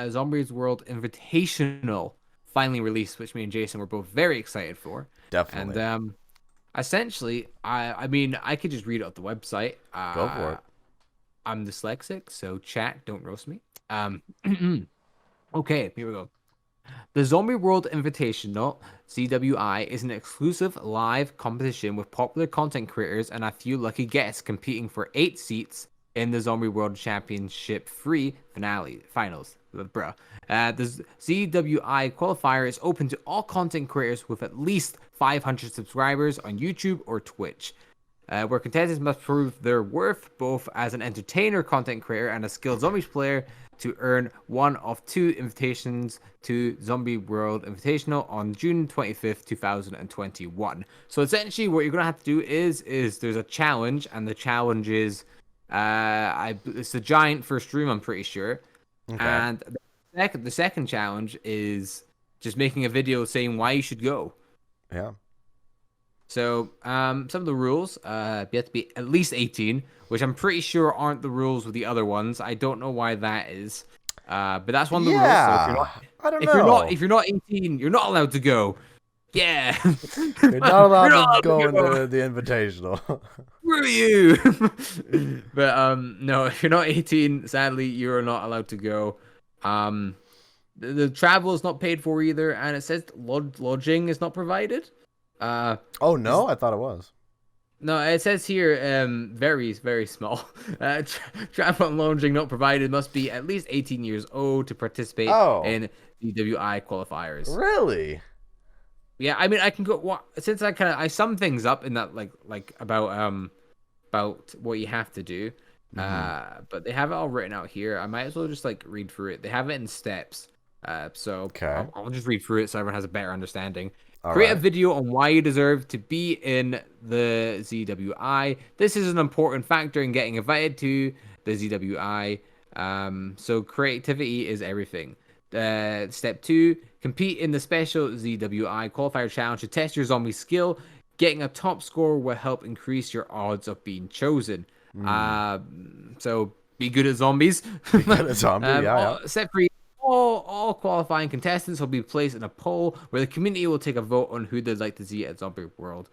Speaker 2: Zombies World Invitational finally released, which me and Jason were both very excited for.
Speaker 1: Definitely.
Speaker 2: And essentially, I mean, I could just read it off the website.
Speaker 1: Go for it.
Speaker 2: I'm dyslexic, so chat, don't roast me. Okay, here we go. The Zombie World Invitational, ZWI, is an exclusive live competition with popular content creators and a few lucky guests competing for 8 seats in the Zombie World Championship finals. The ZWI qualifier is open to all content creators with at least 500 subscribers on YouTube or Twitch, where contestants must prove their worth both as an entertainer content creator and a skilled zombies player to earn one of 2 invitations to Zombie World Invitational on June 25th, 2021. So essentially what you're going to have to do is there's a challenge, and the challenge is it's the giant first room, I'm pretty sure. Okay. And the second challenge is just making a video saying why you should go.
Speaker 1: Yeah.
Speaker 2: So some of the rules, you have to be at least 18, which I'm pretty sure aren't the rules with the other ones. I don't know why that is. But that's one of the rules. So if you're not 18, you're not allowed to go. Yeah.
Speaker 1: You're not allowed to go into the invitational.
Speaker 2: Screw you. But no, if you're not 18, sadly, you're not allowed to go. The travel is not paid for either, and it says lodging is not provided.
Speaker 1: Oh no, I thought it was.
Speaker 2: No, it says here, very, very small. Travel and lodging not provided, must be at least 18 years old to participate in DWI qualifiers.
Speaker 1: Really?
Speaker 2: Yeah, I mean, I can go since I sum things up in that like about what you have to do. But they have it all written out here. I might as well just read through it. They have it in steps. So okay. I'll just read through it so everyone has a better understanding. Create a video on why you deserve to be in the ZWI. This is an important factor in getting invited to the ZWI. So creativity is everything. Step 2, compete in the special ZWI qualifier challenge to test your zombie skill. Getting a top score will help increase your odds of being chosen. So be good at zombies.
Speaker 1: Be good at zombies, yeah.
Speaker 2: Step 3. All qualifying contestants will be placed in a poll where the community will take a vote on who they'd like to see at Zombie World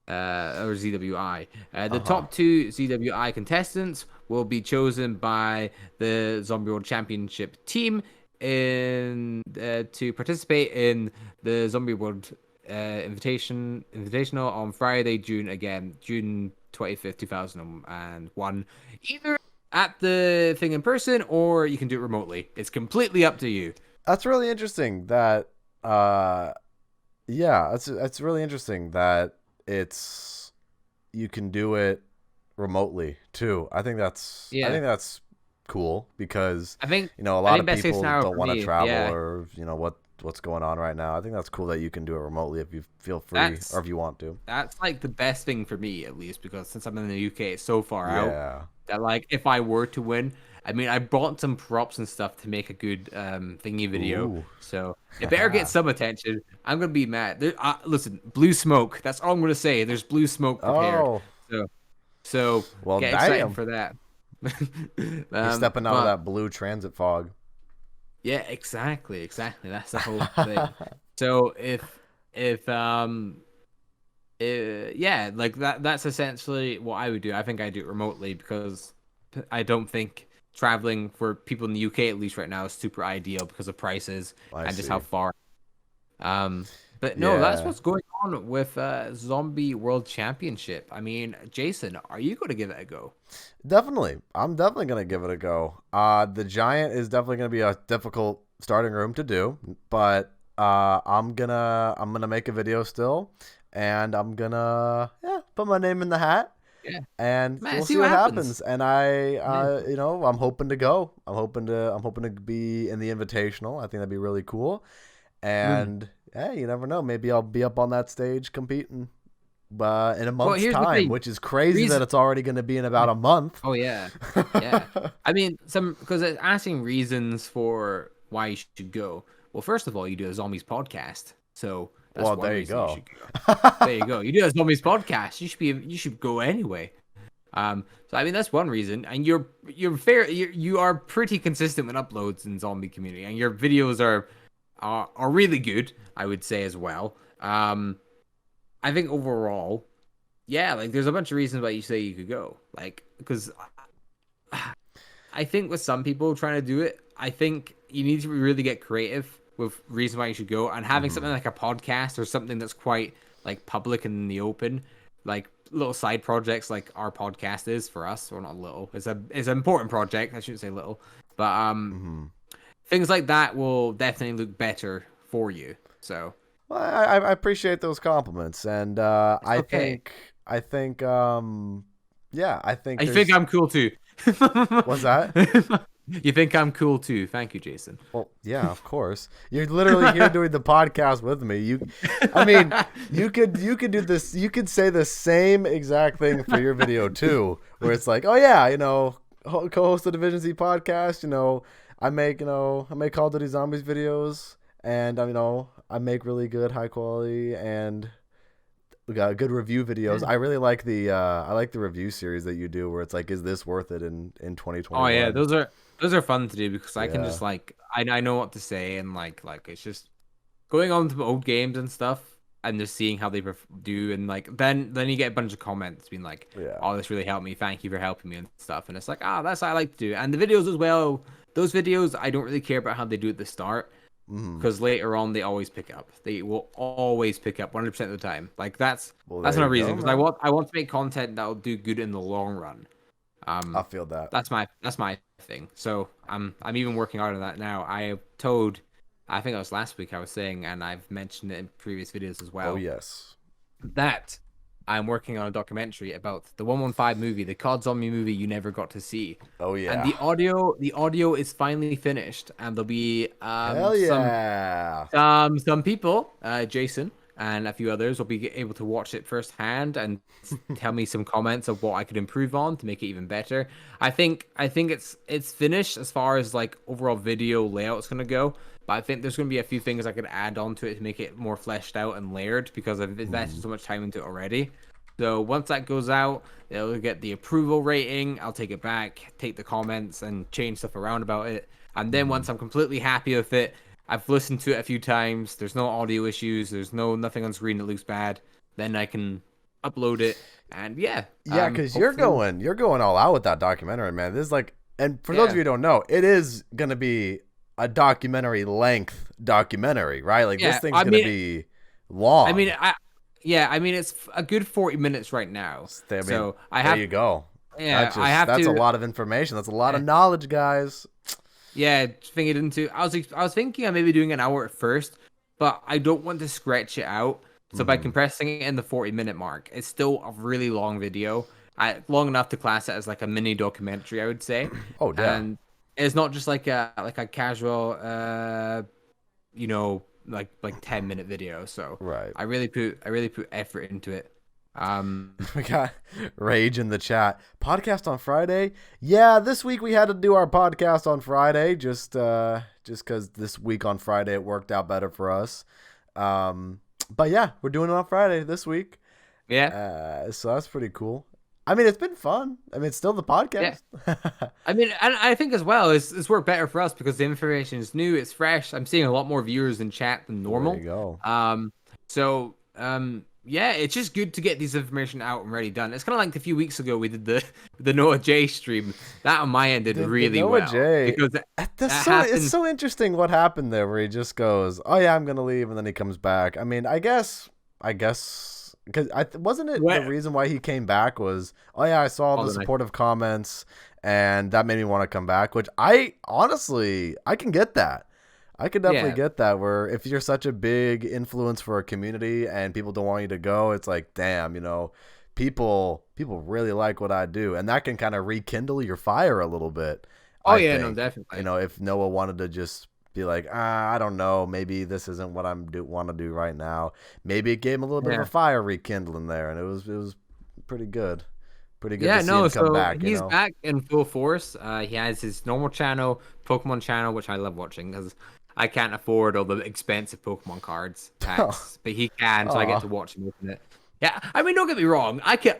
Speaker 2: or ZWI. The top 2 ZWI contestants will be chosen by the Zombie World Championship team to participate in the Zombie World Invitational on Friday, June 25th, 2001. Either at the thing in person, or you can do it remotely. It's completely up to you.
Speaker 1: That's really interesting that it's really interesting that you can do it remotely too. I think that's cool because
Speaker 2: I think
Speaker 1: a lot of people don't want to travel or what's going on right now. I think that's cool that you can do it remotely if you feel free or if you want to.
Speaker 2: That's the best thing for me, at least, because since I'm in the UK, it's so far out that if I were to win, I mean, I bought some props and stuff to make a good thingy video. Ooh. So it better get some attention. I'm gonna be mad. Listen, blue smoke. That's all I'm gonna say. There's blue smoke prepared. Oh. So well, get excited for that.
Speaker 1: You're stepping out of that blue transit fog.
Speaker 2: Yeah, exactly. That's the whole thing. So that's essentially what I would do. I think I do it remotely because I don't think traveling for people in the UK, at least right now, is super ideal because of prices just how far. But no, that's what's going on with Zombie World Championship. I mean, Jason, are you going to give it a go?
Speaker 1: Definitely. I'm definitely going to give it a go. The Giant is definitely going to be a difficult starting room to do, but I'm gonna make a video still, and I'm gonna put my name in the hat. Yeah. And we'll see what happens. And I'm hoping to go. I'm hoping to be in the invitational. I think that'd be really cool. And hey, you never know. Maybe I'll be up on that stage competing in a month's
Speaker 2: here's the
Speaker 1: time,
Speaker 2: thing.
Speaker 1: which is crazy that it's already going to be in about a month.
Speaker 2: Oh yeah, yeah. I mean, because it's asking reasons for why you should go. Well, first of all, you do a zombies podcast, so that's one reason you should go. There you go. You do a zombies podcast. You should go anyway. So I mean that's one reason, and you are pretty consistent with uploads in zombie community, and your videos are really good, I would say as well. I think overall, yeah, like there's a bunch of reasons why you say you could go, like because I think with some people trying to do it, I think you need to really get creative with reasons why you should go, and having something like a podcast or something that's quite like public and in the open, like little side projects like our podcast is for us, or not little. It's an important project. I shouldn't say little, but things like that will definitely look better for you. So
Speaker 1: well, I appreciate those compliments, and I think yeah, I think
Speaker 2: I'm cool too.
Speaker 1: What's that?
Speaker 2: You think I'm cool too? Thank you, Jason.
Speaker 1: Well, yeah, of course. You're literally here doing the podcast with me. I mean, you could do this. You could say the same exact thing for your video too, where it's like, oh yeah, co-host the Division Z podcast. I make Call of Duty Zombies videos, and I make really good, high quality, and we got good review videos. I really like the review series that you do, where it's like, is this worth it in 2021?
Speaker 2: Oh yeah, those are fun to do because I can just like I know what to say, and like it's just going on to old games and stuff and just seeing how they do, and like then you get a bunch of comments being like, oh, this really helped me, thank you for helping me and stuff, and it's like, that's what I like to do. And the videos as well, those videos I don't really care about how they do at the start, because later on they always pick up. They will always pick up 100% of the time. Like that's another reason, because I want to make content that will do good in the long run.
Speaker 1: I feel that.
Speaker 2: That's my thing. So I'm even working hard on that now. I think it was last week I was saying, and I've mentioned it in previous videos as well.
Speaker 1: Oh yes.
Speaker 2: That I'm working on a documentary about the 115 movie, the COD zombie movie you never got to see.
Speaker 1: Oh yeah.
Speaker 2: And the audio is finally finished, and there'll be
Speaker 1: hell yeah.
Speaker 2: some people, Jason and a few others, will be able to watch it firsthand and tell me some comments of what I could improve on to make it even better. I think it's finished as far as like overall video layout's gonna go, but I think there's gonna be a few things I could add on to it to make it more fleshed out and layered, because I've invested so much time into it already. So once that goes out, it'll get the approval rating. I'll take it back, take the comments, and change stuff around about it. And then once I'm completely happy with it, I've listened to it a few times, there's no audio issues, there's nothing on screen that looks bad, then I can upload it, and
Speaker 1: because you're going all out with that documentary, man. This is like, and for those of you who don't know, it is gonna be a documentary length documentary, right? Like this thing's gonna be long.
Speaker 2: I mean it's a good 40 minutes right now. So
Speaker 1: there you go.
Speaker 2: Yeah,
Speaker 1: that's a lot of information. That's a lot of knowledge, guys.
Speaker 2: Yeah, thinking into. I was thinking of maybe doing an hour at first, but I don't want to stretch it out. So by compressing it in the 40-minute mark, it's still a really long video. Long enough to class it as like a mini documentary, I would say.
Speaker 1: Oh yeah.
Speaker 2: And it's not just like a casual, like 10-minute video. So
Speaker 1: right.
Speaker 2: I really put effort into it.
Speaker 1: We got Rage in the chat. Podcast on Friday? Yeah, this week we had to do our podcast on Friday, just because this week on Friday it worked out better for us. But yeah, we're doing it on Friday this week.
Speaker 2: Yeah.
Speaker 1: So that's pretty cool. I mean, it's been fun. I mean, it's still the podcast.
Speaker 2: Yeah. I mean, and I think as well, it's worked better for us because the information is new, it's fresh. I'm seeing a lot more viewers in chat than normal.
Speaker 1: There you go.
Speaker 2: Yeah, it's just good to get this information out and ready done. It's kind of like a few weeks ago we did the Noah J stream. That on my end did really well.
Speaker 1: Noah J.
Speaker 2: Because
Speaker 1: it's so interesting what happened there, where he just goes, "Oh yeah, I'm gonna leave," and then he comes back. I mean, I guess, because wasn't it the reason why he came back was, "Oh yeah, I saw the supportive comments, and that made me want to come back." Which I can get that. I could definitely get that, where if you're such a big influence for a community and people don't want you to go, it's like, damn, people really like what I do, and that can kind of rekindle your fire a little bit.
Speaker 2: Oh, no, definitely.
Speaker 1: If Noah wanted to just be like, I don't know, maybe this isn't what want to do right now. Maybe it gave him a little bit of a fire rekindling there, and it was pretty good. Pretty good to see him come back.
Speaker 2: He's back in full force. He has his normal channel, Pokemon channel, which I love watching because I can't afford all the expensive Pokemon cards packs, but he can, so I get to watch him open it. Yeah, I mean, don't get me wrong. I can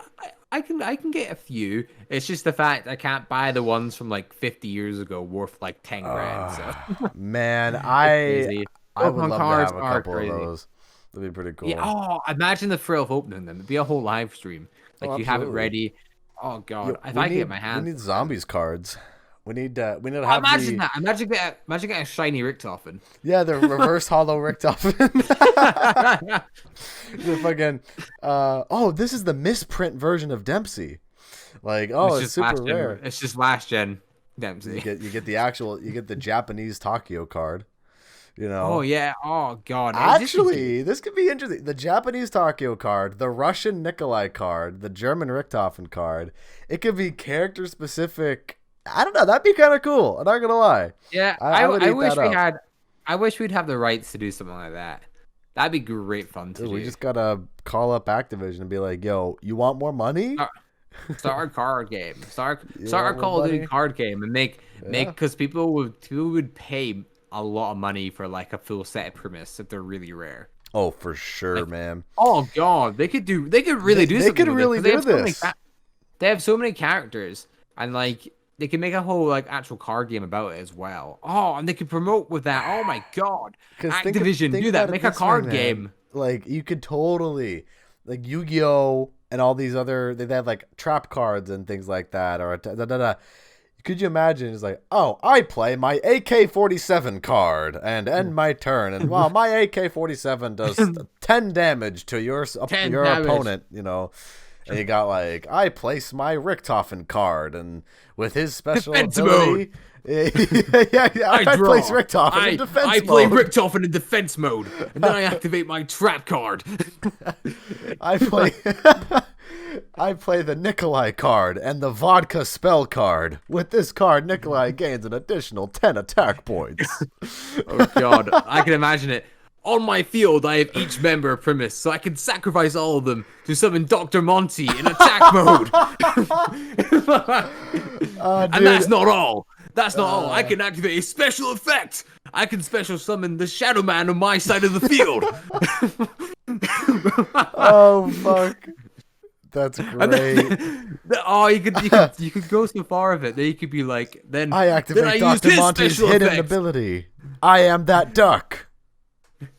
Speaker 2: get a few. It's just the fact I can't buy the ones from like 50 years ago worth like 10 grand. So.
Speaker 1: Man, I would love to have a couple of those. That'd be pretty cool.
Speaker 2: Yeah, oh, imagine the thrill of opening them. It'd be a whole live stream. Like you have it ready. Oh god, if I get my hands.
Speaker 1: We need zombies cards. We need to have
Speaker 2: imagine that. Imagine getting a shiny Richtofen.
Speaker 1: Yeah, the reverse hollow Richtofen. The fucking this is the misprint version of Dempsey. Like, it's super rare.
Speaker 2: It's just last gen Dempsey.
Speaker 1: You get the Japanese Takio card. You know.
Speaker 2: Oh yeah. Oh god.
Speaker 1: Actually, this could be interesting. The Japanese Takio card, the Russian Nikolai card, the German Richtofen card. It could be character specific. I don't know. That'd be kind of cool. I'm not gonna lie.
Speaker 2: Yeah, I wish we'd have the rights to do something like that. That'd be great fun to do.
Speaker 1: We just gotta call up Activision and be like, "Yo, you want more money?
Speaker 2: Start a card game. Start a Call of Duty card game and make because people would pay a lot of money for like a full set of premise if they're really rare.
Speaker 1: Oh, for sure, man.
Speaker 2: Oh god, they could really do this. They have so many characters, and like they can make a whole like actual card game about it as well. Oh, and they could promote with that. Oh my god, Activision, do that. Make a card game.
Speaker 1: Like you could totally like Yu-Gi-Oh and all these other. They have like trap cards and things like that, or Could you imagine? It's like, I play my AK-47 card and end my turn, and while my AK-47 does 10 damage to your opponent, you know, and you got like, I place my Richtofen card, and with his special
Speaker 2: defense
Speaker 1: ability, I place Richtofen in defense mode.
Speaker 2: I play Richtofen in defense mode, and then I activate my trap card.
Speaker 1: I play the Nikolai card and the Vodka spell card. With this card, Nikolai gains an additional 10 attack points.
Speaker 2: Oh god, I can imagine it. On my field, I have each member of premise, so I can sacrifice all of them to summon Dr. Monty in attack mode. And that's not all. That's not all. I can activate a special effect. I can special summon the Shadow Man on my side of the field.
Speaker 1: Oh fuck. That's great.
Speaker 2: You could go so far with it. Then you could be like,
Speaker 1: I activate Dr. Monty's hidden ability. I am that duck.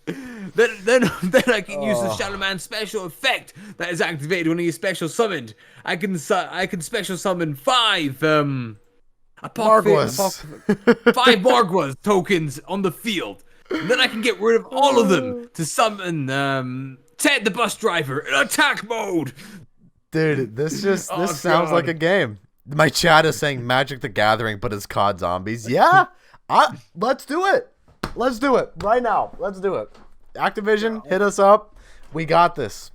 Speaker 2: Then I can use the Shadow Man special effect that is activated when he is special summoned. I can special summon 5 Margwas tokens on the field. And then I can get rid of all of them to summon Ted the bus driver in attack mode.
Speaker 1: Dude, this sounds like a game. My chat is saying Magic the Gathering, but it's COD Zombies. Yeah, let's do it. Let's do it right now. Let's do it. Activision, hit us up. We got this.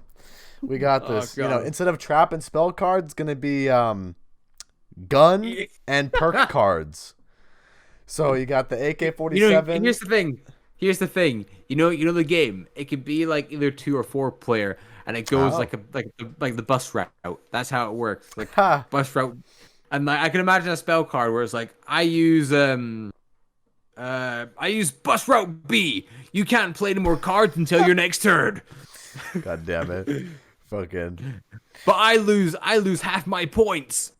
Speaker 1: We got this. You know, instead of trap and spell cards, it's gonna be gun and perk cards. So you got the AK-47.
Speaker 2: You know, and here's the thing. You know the game. It could be like either 2 or 4 player, and it goes like the bus route. That's how it works. Like bus route. And I can imagine a spell card where it's like I use bus route B. You can't play any more cards until your next turn.
Speaker 1: God damn it. Fucking.
Speaker 2: But I lose half my points.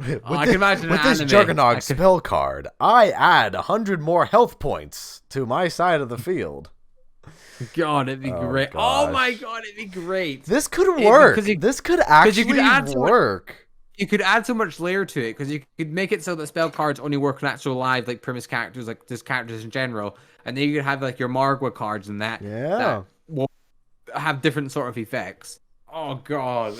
Speaker 2: I can imagine
Speaker 1: with this Juggernog spell card, I add 100 more health points to my side of the field.
Speaker 2: God, it'd be great.
Speaker 1: Gosh.
Speaker 2: Oh my god, it'd be great.
Speaker 1: This could work. This could actually work.
Speaker 2: You could add so much layer to it because you could make it so that spell cards only work on actual live like premise characters, like just characters in general, and then you could have like your Margwa cards and that will have different sort of effects. Oh god,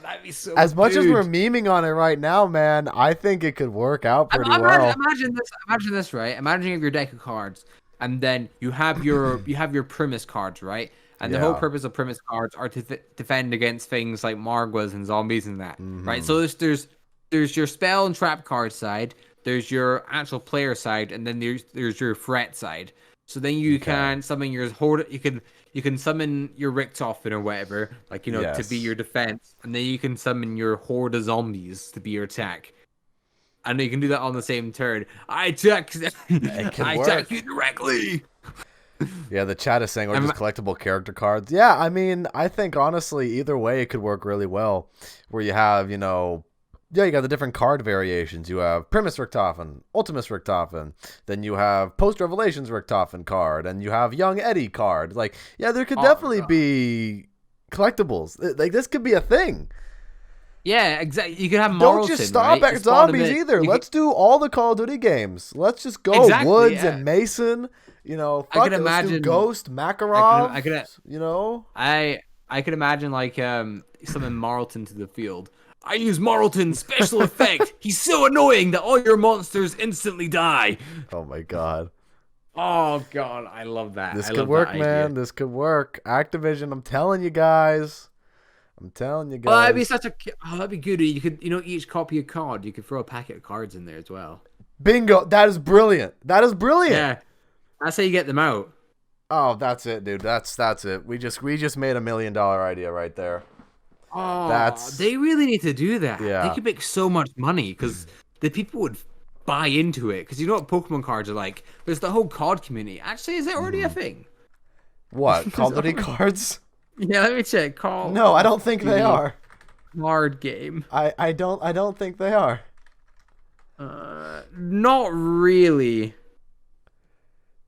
Speaker 2: that'd be so.
Speaker 1: As much as we're memeing on it right now, man, I think it could work out pretty well.
Speaker 2: Imagine this, right? Imagine you have your deck of cards, and then you have your premise cards, right? And the whole purpose of premise cards are to defend against things like Margwas and zombies and that, right? So there's your spell and trap card side. there's your actual player side, and then there's your threat side. So then you can summon your horde. You can summon your Richtofen or whatever, like to be your defense, and then you can summon your horde of zombies to be your attack. And you can do that on the same turn. I attack you directly.
Speaker 1: Yeah, the chat is saying, or just collectible character cards. Yeah, I mean, I think honestly, either way, it could work really well. Where you have, you got the different card variations. You have Primus Richtofen, Ultimus Richtofen. Then you have Post Revelations Richtofen card, and you have Young Eddie card. Like, yeah, there could definitely be collectibles. Like, this could be a thing.
Speaker 2: Yeah, exactly. You could have
Speaker 1: Don't just stop at zombies either. Let's do all the Call of Duty games. Let's just go Woods and Mason. Fuck
Speaker 2: I could imagine
Speaker 1: let's do Ghost, Makarov.
Speaker 2: I could imagine like summon Marlton to the field. I use Marlton's special effect. He's so annoying that all your monsters instantly die.
Speaker 1: Oh my god.
Speaker 2: Oh god, I love that.
Speaker 1: This could work, man. This could work. Activision, I'm telling you guys.
Speaker 2: Oh, that'd be that'd be good. You could, each copy a card, you could throw a packet of cards in there as well.
Speaker 1: Bingo! That is brilliant. Yeah,
Speaker 2: that's how you get them out.
Speaker 1: Oh, that's it, dude. That's it. We just made $1 million idea right there.
Speaker 2: Oh, they really need to do that.
Speaker 1: Yeah,
Speaker 2: they could make so much money because the people would buy into it. Because you know what Pokemon cards are like. There's the whole card community. Actually, is it already a thing?
Speaker 1: What, Call of Duty cards?
Speaker 2: Yeah, let me check.
Speaker 1: No, I don't think they are.
Speaker 2: Card game.
Speaker 1: I don't think they are.
Speaker 2: Not really.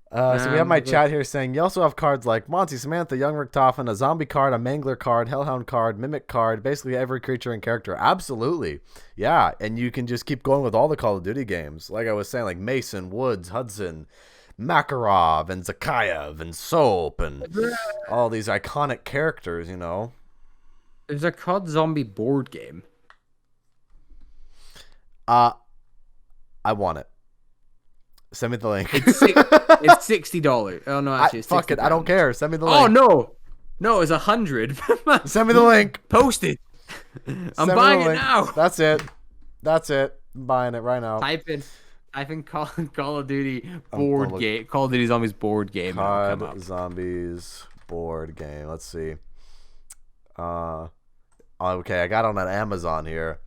Speaker 1: So we have my chat here saying you also have cards like Monty Samantha, Young Richtofen, a zombie card, a Mangler card, Hellhound card, Mimic card, basically every creature and character. Absolutely. Yeah, and you can just keep going with all the Call of Duty games. Like I was saying, like Mason, Woods, Hudson, Makarov, and Zakayev, and Soap, and all these iconic characters,
Speaker 2: There's a COD zombie board game.
Speaker 1: I want it. Send me the link.
Speaker 2: It's $60. Oh no, actually, it's
Speaker 1: fuck it. I don't care. Send me the link.
Speaker 2: Oh no, it's 100.
Speaker 1: Send me the link.
Speaker 2: Post it. I'm buying it now.
Speaker 1: That's it. I'm buying it right now.
Speaker 2: Type in Call of Duty board game. Call of Duty Zombies board game.
Speaker 1: COD Zombies board game. Let's see. Okay, I got it on Amazon here.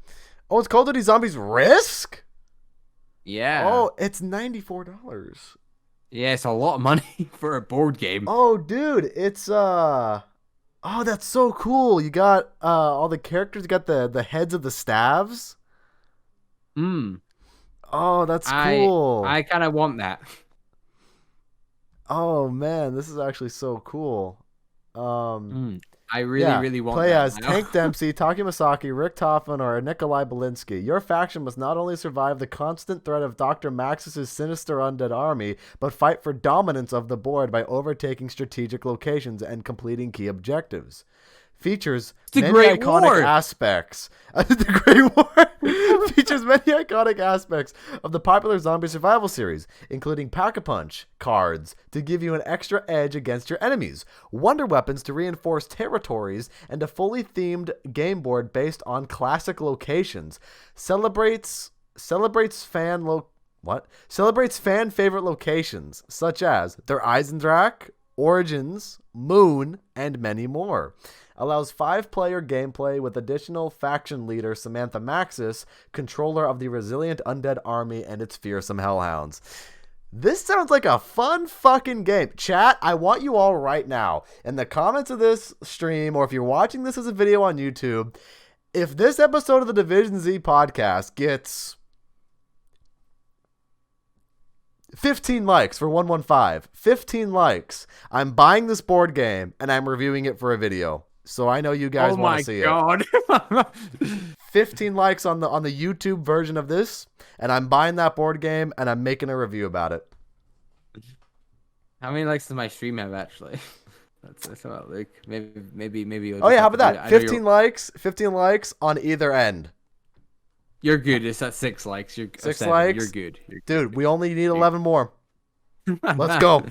Speaker 1: Oh, it's Call of Duty Zombies Risk?
Speaker 2: Yeah.
Speaker 1: Oh, it's $94.
Speaker 2: Yeah, it's a lot of money for a board game.
Speaker 1: Oh, dude, it's oh, that's so cool. You got all the characters. You got the heads of the staves. Oh, that's cool.
Speaker 2: I kind of want that.
Speaker 1: Oh man, this is actually so cool.
Speaker 2: I really want
Speaker 1: play
Speaker 2: that.
Speaker 1: As Tank Dempsey, Taki Masaki, Richtofen, or Nikolai Belinsky. Your faction must not only survive the constant threat of Dr. Maxis' sinister undead army, but fight for dominance of the board by overtaking strategic locations and completing key objectives. Features many iconic aspects. The Great War features many iconic aspects of the popular zombie survival series, including Pack-a-Punch cards to give you an extra edge against your enemies, wonder weapons to reinforce territories, and a fully themed game board based on classic locations. Celebrates fan favorite locations such as their Eisendrache, Origins, Moon, and many more. Allows 5-player gameplay with additional faction leader Samantha Maxis, controller of the resilient undead army and its fearsome hellhounds. This sounds like a fun fucking game. Chat, I want you all right now, in the comments of this stream, or if you're watching this as a video on YouTube, if this episode of the Division Z podcast gets 15 likes for 115, 15 likes, I'm buying this board game and I'm reviewing it for a video. So I know you guys want to see it. Oh my god. 15 likes on the YouTube version of this, and I'm buying that board game and I'm making a review about it.
Speaker 2: How many likes does my stream have actually? That's about like maybe.
Speaker 1: Oh yeah, how about that? 15 likes on either end.
Speaker 2: You're good. It's at 6 likes. You're
Speaker 1: 6 likes.
Speaker 2: You're good.
Speaker 1: Dude, we only need 11 more. Let's go.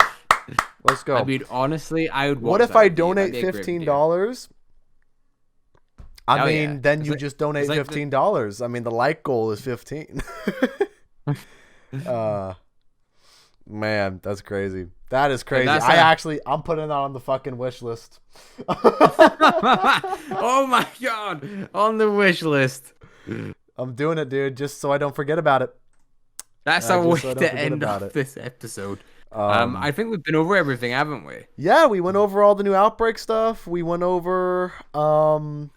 Speaker 1: Let's go.
Speaker 2: I mean, honestly, I would.
Speaker 1: What if I donate $15? I mean, then you just donate $15. I mean, the like goal is 15. Man, that's crazy. That is crazy. I'm putting that on the fucking wish list.
Speaker 2: Oh my god, on the wish list.
Speaker 1: I'm doing it, dude, just so I don't forget about it.
Speaker 2: That's a way to end off this episode. I think we've been over everything, haven't we?
Speaker 1: Yeah, we went over all the new Outbreak stuff. We went over Zombie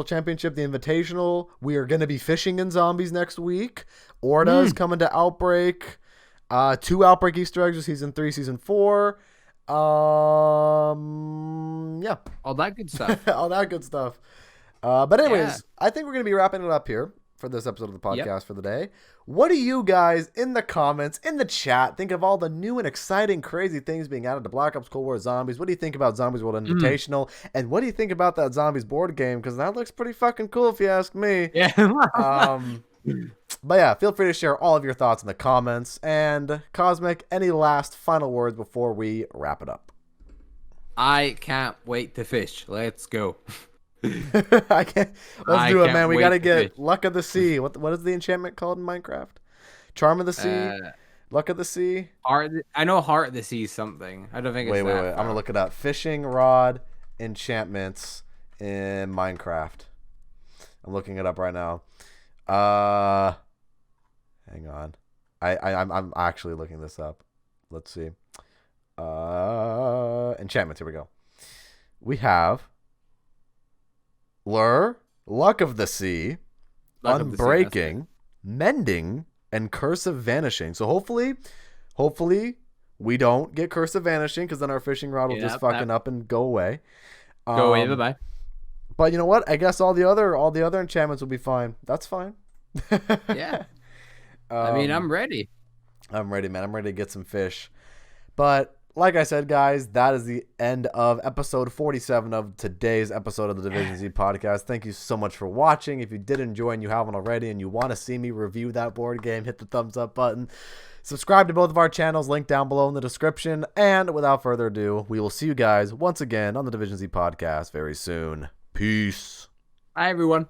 Speaker 1: Championship, the Invitational. We are going to be fishing in zombies next week. Orda's coming to Outbreak. 2 Outbreak Easter eggs for Season 3, Season 4. Yeah.
Speaker 2: All that good stuff.
Speaker 1: All that good stuff. But anyways, I think we're going to be wrapping it up here for this episode of the podcast for the day. What do you guys in the comments, in the chat, think of all the new and exciting, crazy things being added to Black Ops Cold War Zombies? What do you think about Zombies World Invitational? And what do you think about that Zombies board game? Because that looks pretty fucking cool if you ask me.
Speaker 2: Yeah.
Speaker 1: But yeah, feel free to share all of your thoughts in the comments. And Cosmic, any last final words before we wrap it up?
Speaker 2: I can't wait to fish. Let's go.
Speaker 1: I can't. Let's do it, man. We gotta get Luck of the Sea. What is the enchantment called in Minecraft? Charm of the Sea. Luck of the Sea.
Speaker 2: I know Heart of the Sea is something. I don't think. Wait.
Speaker 1: I'm gonna look it up. Fishing rod enchantments in Minecraft. I'm looking it up right now. Hang on. I'm actually looking this up. Let's see. Enchantments. Here we go. We have Lure, Luck of the Sea, Unbreaking, Mending, and Curse of Vanishing. So hopefully we don't get Curse of Vanishing, because then our fishing rod will just fucking up and go away.
Speaker 2: Go away, bye-bye.
Speaker 1: But you know what? I guess all the other enchantments will be fine. That's fine.
Speaker 2: Yeah. I mean, I'm ready.
Speaker 1: I'm ready, man. I'm ready to get some fish. But like I said, guys, that is the end of episode 47 of today's episode of the Division Z podcast. Thank you so much for watching. If you did enjoy and you haven't already and you want to see me review that board game, hit the thumbs up button. Subscribe to both of our channels, linked down below in the description. And without further ado, we will see you guys once again on the Division Z podcast very soon. Peace.
Speaker 2: Bye, everyone.